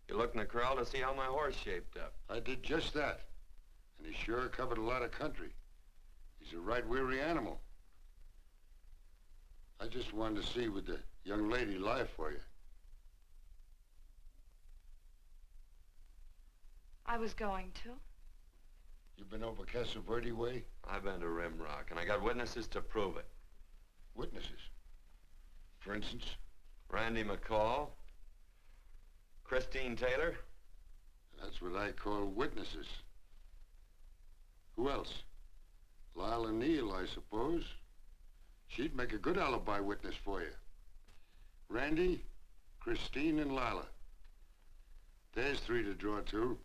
You looked in the corral to see how my horse shaped up. I did just that. And he sure covered a lot of country. He's a right weary animal. I just wanted to see would the young lady lie for you. I was going to. You been over Casa Verde way? I've been to Rimrock, and I got witnesses to prove it. Witnesses? For instance? Randy McCall, Christine Taylor. That's what I call witnesses. Who else? Lila Neal, I suppose. She'd make a good alibi witness for you. Randy, Christine, and Lila. There's three to draw to.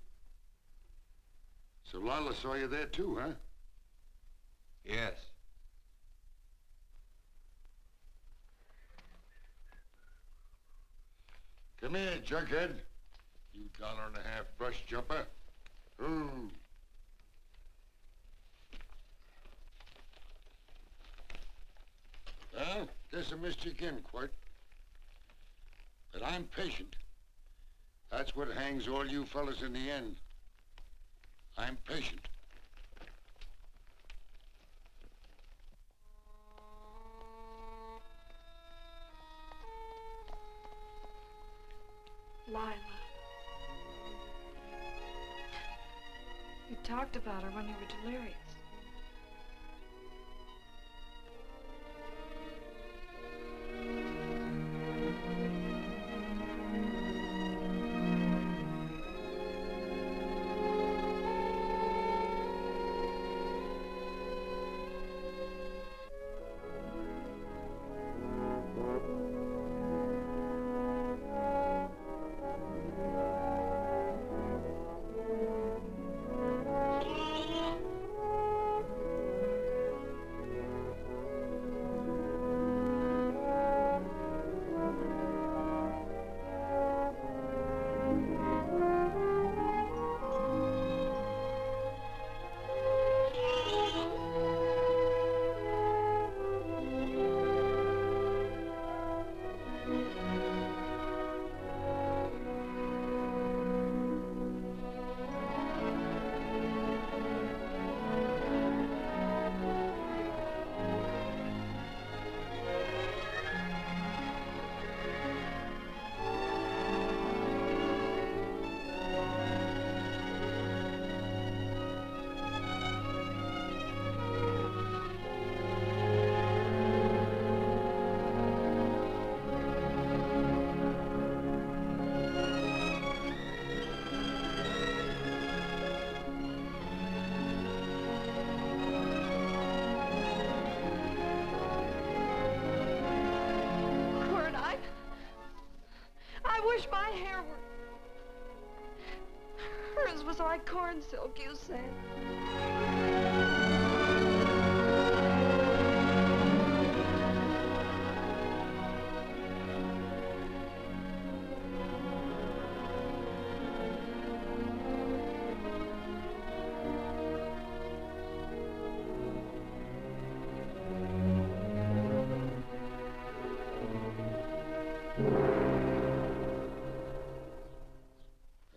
So Lila saw you there too, huh? Yes. Come here, jughead. You $1.50 brush jumper. Ooh. Well, guess I missed you again, Quirt. But I'm patient. That's what hangs all you fellas in the end. I'm patient. Lila. You talked about her when you were delirious. clothes was like corn silk, you said.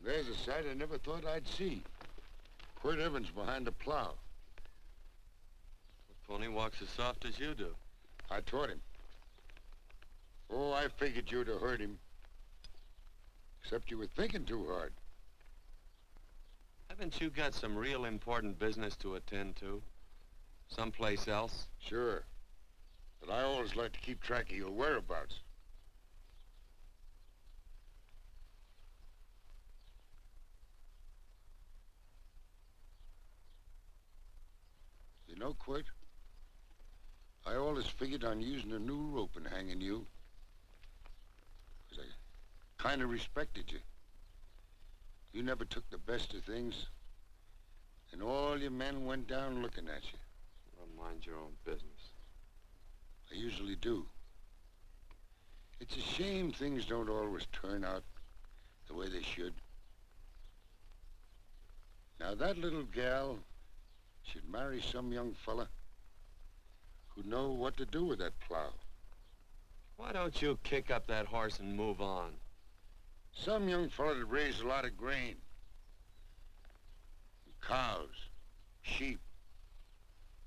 There's a sight I never thought I'd see. Quirt Evans behind the plow. The pony walks as soft as you do. I taught him. Oh, I figured you'd have heard him. Except you were thinking too hard. Haven't you got some real important business to attend to? Someplace else? Sure. But I always like to keep track of your whereabouts. You know, Quirt, I always figured on using a new rope and hanging you. 'Cause I kind of respected you. You never took the best of things, and all your men went down looking at you. Well, mind your own business. I usually do. It's a shame things don't always turn out the way they should. Now, that little gal should marry some young fella who'd know what to do with that plow. Why don't you kick up that horse and move on? Some young fella that raised a lot of grain. And cows, sheep,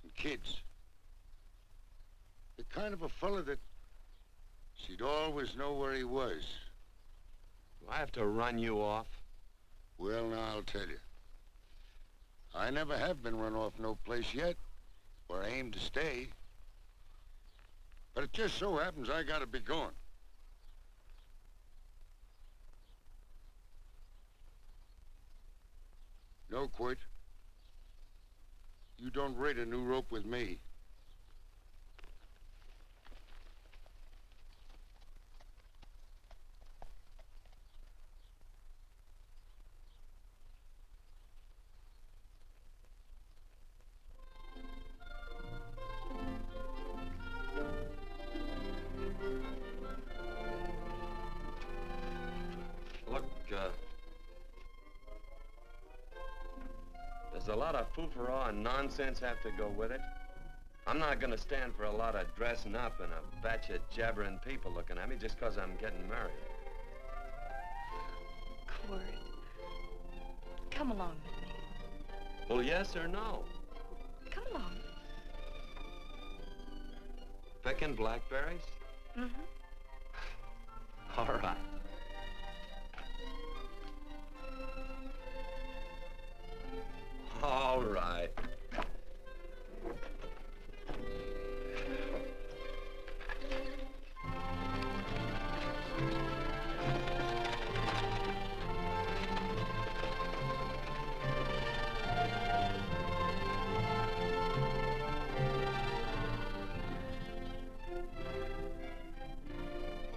and kids. The kind of a fella that she'd always know where he was. Do I have to run you off? Well, now, I'll tell you. I never have been run off no place yet where I aim to stay. But it just so happens I gotta be going. No, Quirt. You don't rate a new rope with me. Does a lot of foo-for-all and nonsense have to go with it? I'm not gonna stand for a lot of dressing up and a batch of jabbering people looking at me just 'cause I'm getting married. Quirt, come along with me. Well, yes or no? Come along. Picking blackberries? Mm-hmm. All right. All right.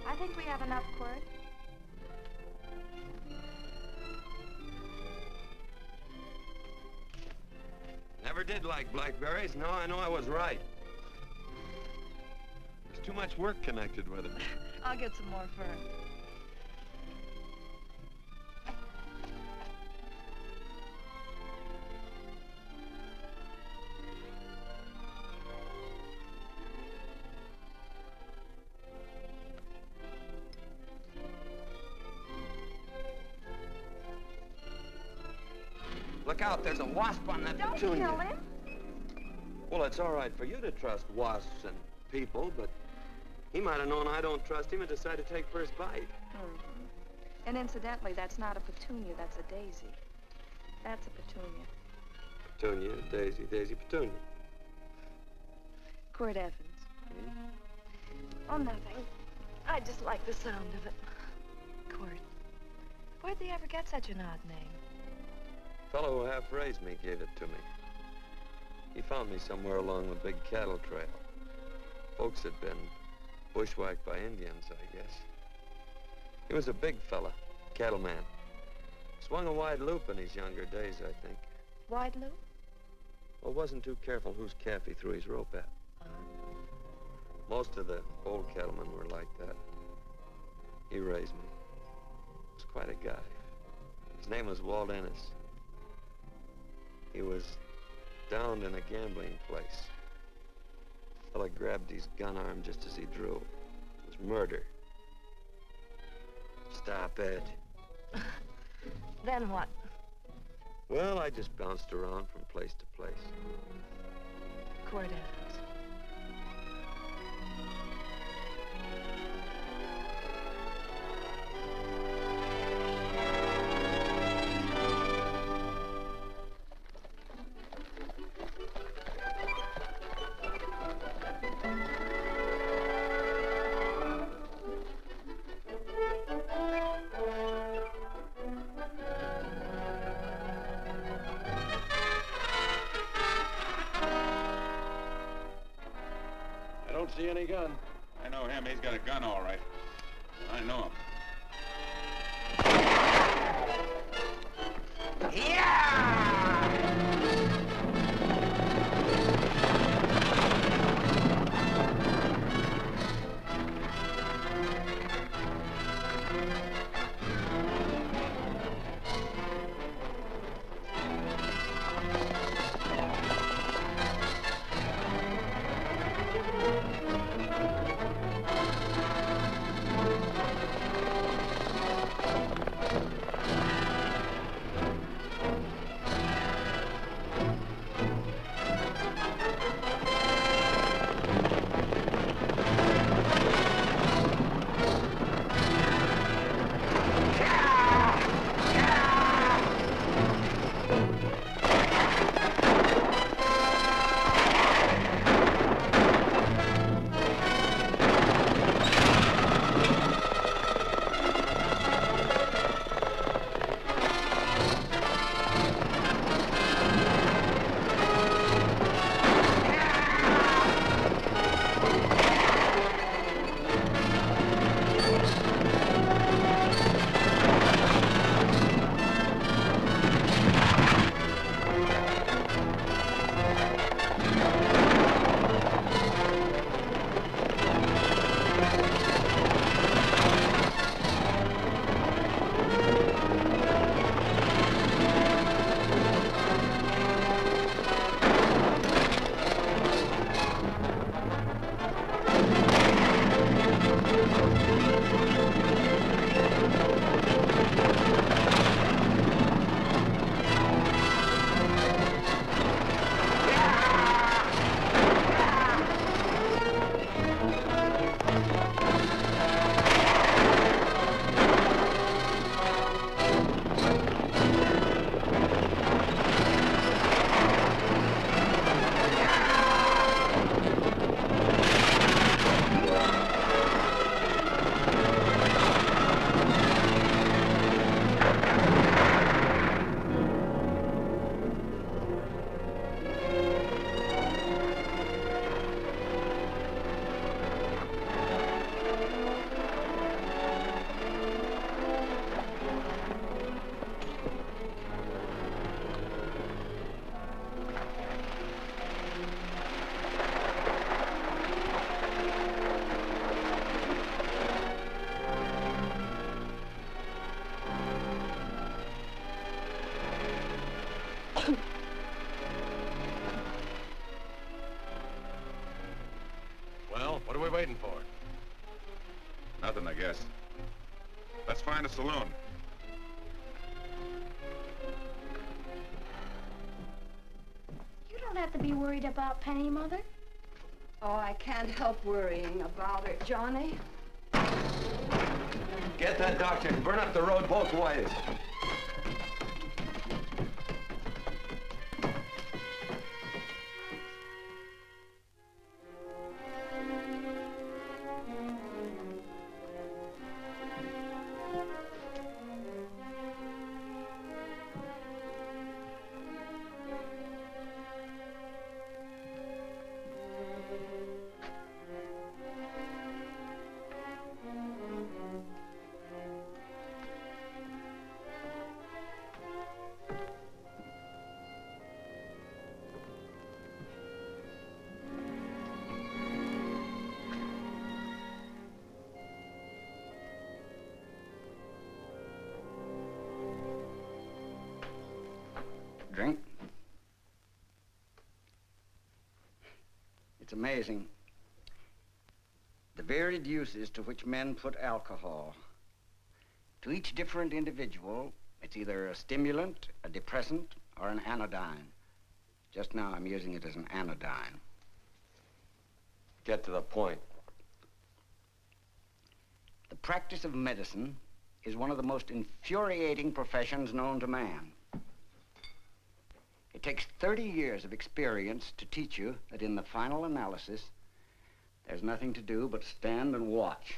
I think we have enough, Quirt. Never did like blackberries. No, I know I was right. There's too much work connected with it. I'll get some more fern. Look out, there's a wasp on that Don't petunia. kill him. Well, it's all right for you to trust wasps and people, but he might have known I don't trust him and decided to take first bite. Mm-hmm. And incidentally, that's not a petunia, that's a daisy. That's a petunia. Petunia, daisy, daisy, petunia. Quirt Evans. Oh, nothing. I just like the sound of it. Quirt, where'd they ever get such an odd name? Fellow who half-raised me gave it to me. He found me somewhere along the big cattle trail. Folks had been bushwhacked by Indians, I guess. He was a big fella, cattleman. Swung a wide loop in his younger days, I think. Wide loop? Well, wasn't too careful whose calf he threw his rope at. Most of the old cattlemen were like that. He raised me. Was quite a guy. His name was Walt Ennis. He was downed in a gambling place. The fella grabbed his gun arm just as he drew. It was murder. Stop it. Then what? Well, I just bounced around from place to place. Quirt Evans. I don't see any gun. I know him. He's got a gun, all right. I know him. Well, what are we waiting for? Nothing, I guess. Let's find a saloon. You don't have to be worried about Penny, Mother. Oh, I can't help worrying about her, Johnny. Get that doctor and burn up the road both ways. drink. It's amazing. The varied uses to which men put alcohol. To each different individual, it's either a stimulant, a depressant, or an anodyne. Just now, I'm using it as an anodyne. Get to the point. The practice of medicine is one of the most infuriating professions known to man. It takes 30 years of experience to teach you that in the final analysis, there's nothing to do but stand and watch.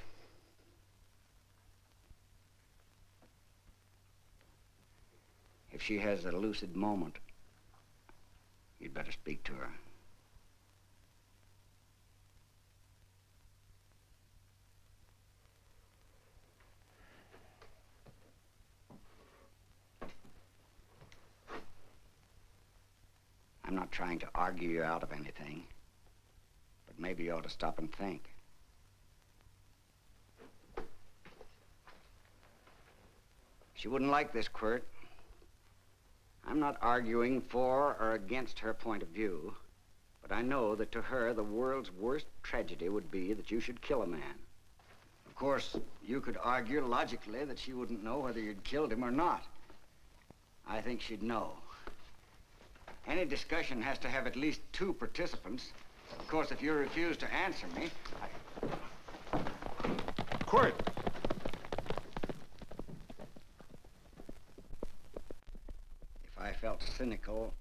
If she has a lucid moment, you'd better speak to her. I'm not trying to argue you out of anything, but maybe you ought to stop and think. She wouldn't like this, Quirt. I'm not arguing for or against her point of view, but I know that to her, the world's worst tragedy would be that you should kill a man. Of course, you could argue logically that she wouldn't know whether you'd killed him or not. I think she'd know. Any discussion has to have at least 2 participants. Of course, if you refuse to answer me, Quirt! If I felt cynical,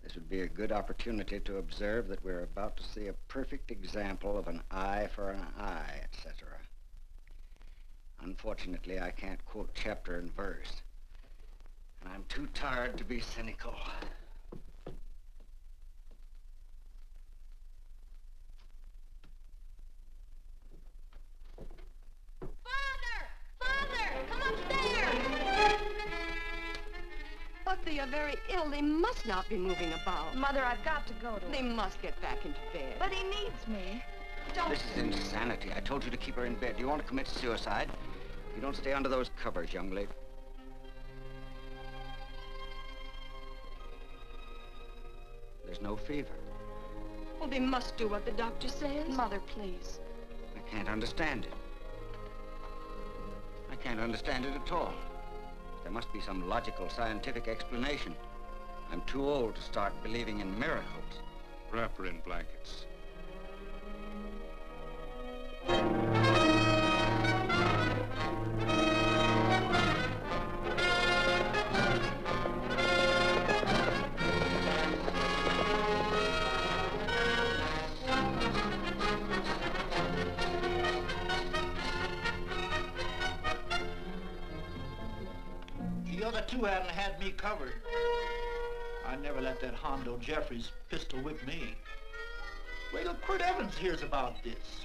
this would be a good opportunity to observe that we're about to see a perfect example of an eye for an eye, etc. Unfortunately, I can't quote chapter and verse, and I'm too tired to be cynical. But they are very ill. They must not be moving about. Mother, I've got to go to They must get back into bed. But he needs me. Don't. This is insanity. I told you to keep her in bed. You want to commit suicide? You don't stay under those covers, young lady. There's no fever. Well, they must do what the doctor says. Mother, please. I can't understand it. I can't understand it at all. There must be some logical, scientific explanation. I'm too old to start believing in miracles. Wrap her in blankets. The other 2 hadn't had me covered. I never let that Hondo Jeffries pistol whip me. Wait till Quirt Evans hears about this.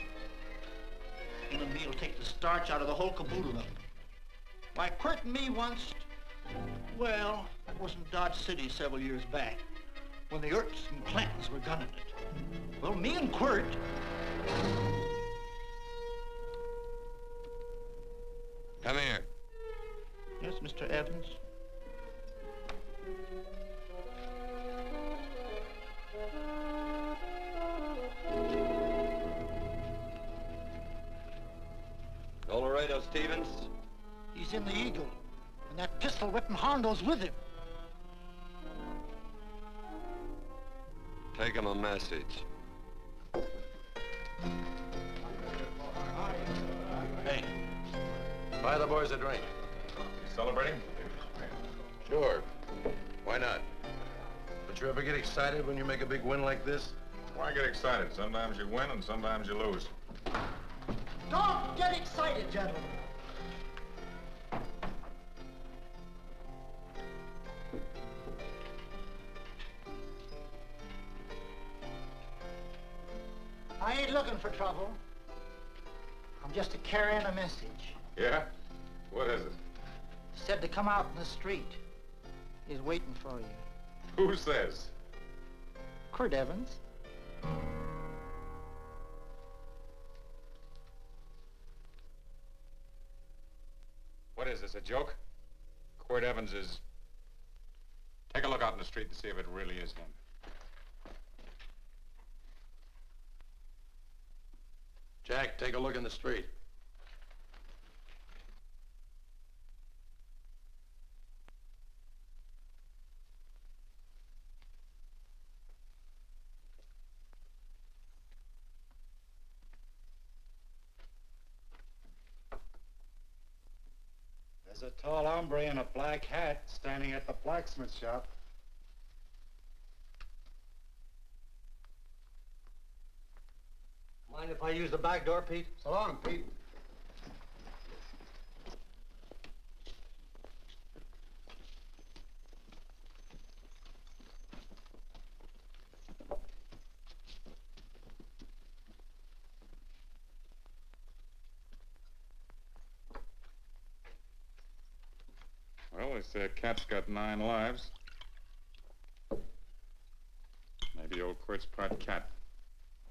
Him and me'll take the starch out of the whole caboodle of it. Why, Quirt and me once, well, that was in Dodge City several years back, when the Erts and Clantons were gunning it. Well, me and Quirt... Come here. Yes, Mr. Evans? Laredo Stevens? He's in the Eagle, and that pistol-whipping Hondo's with him. Take him a message. Hey, buy the boys a drink. You celebrating? Sure. Why not? But you ever get excited when you make a big win like this? Why get excited? Sometimes you win and sometimes you lose. Don't get excited, gentlemen. I ain't looking for trouble. I'm just carrying a message. Yeah? What is it? Said to come out in the street. He's waiting for you. Who says? Quirt Evans. What is this, a joke? Quirt Evans is... Take a look out in the street and see if it really is him. Jack, take a look in the street. There's a tall hombre in a black hat standing at the blacksmith shop. Mind if I use the back door, Pete? So long, Pete. Well, this cat's got 9 lives. Maybe old Quirt's part cat.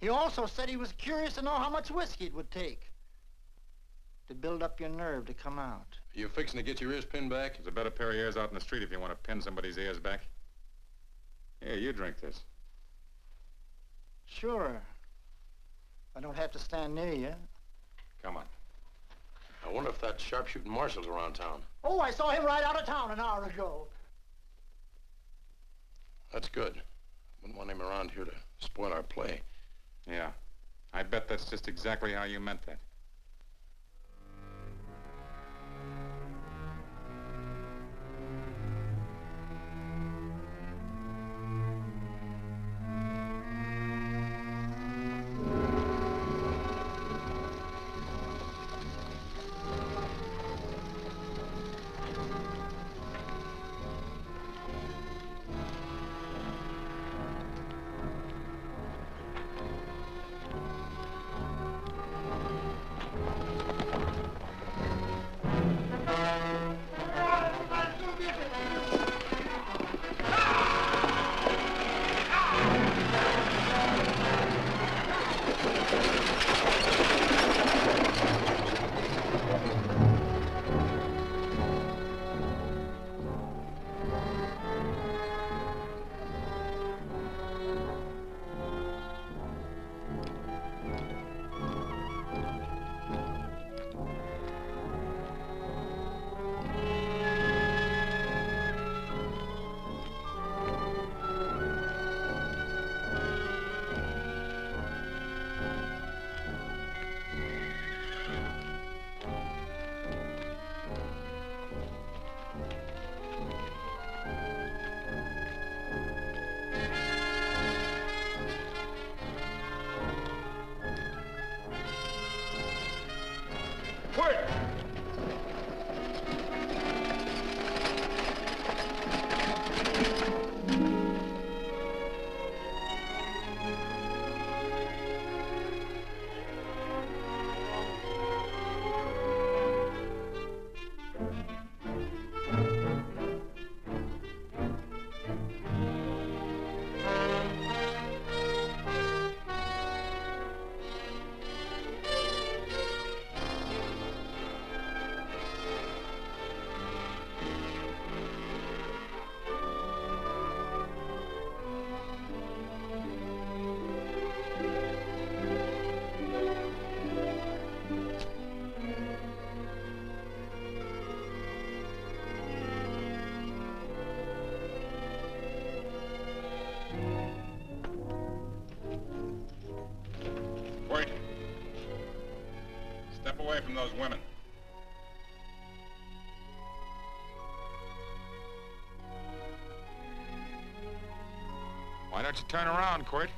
He also said he was curious to know how much whiskey it would take to build up your nerve to come out. Are you fixing to get your ears pinned back? There's a better pair of ears out in the street if you want to pin somebody's ears back. Here, you drink this. Sure. I don't have to stand near you. Come on. I wonder if that sharpshooting marshal's around town. Oh, I saw him ride out of town an hour ago. That's good. Wouldn't want him around here to spoil our play. Yeah. I bet that's just exactly how you meant that. Step away from those women. Why don't you turn around, Quirt?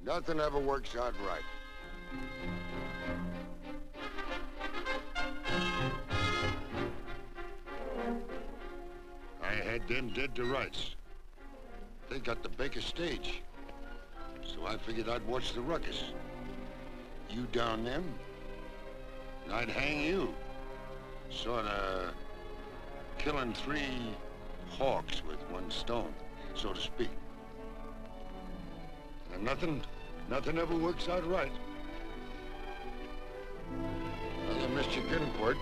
Nothing ever works out right. I had them dead to rights. They got the Baker stage. So So I figured I'd watch the ruckus. You down them, and I'd hang you. Sorta killing 3 hawks with 1 stone, so to speak. And nothing ever works out right. Well, I missed your getting for it,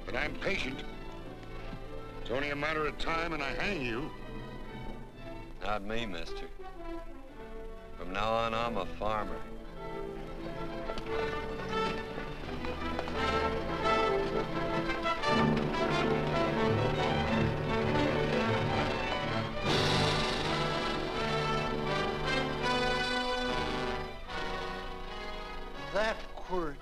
but I'm patient. It's only a matter of time and I hang you. Not me, mister. From now on, I'm a farmer. That quirt.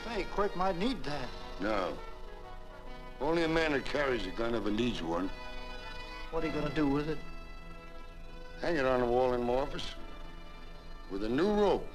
Hey, Quirt might need that. No. Only a man that carries a gun ever needs one. What are you gonna do with it? Hang it on the wall in my office with a new rope.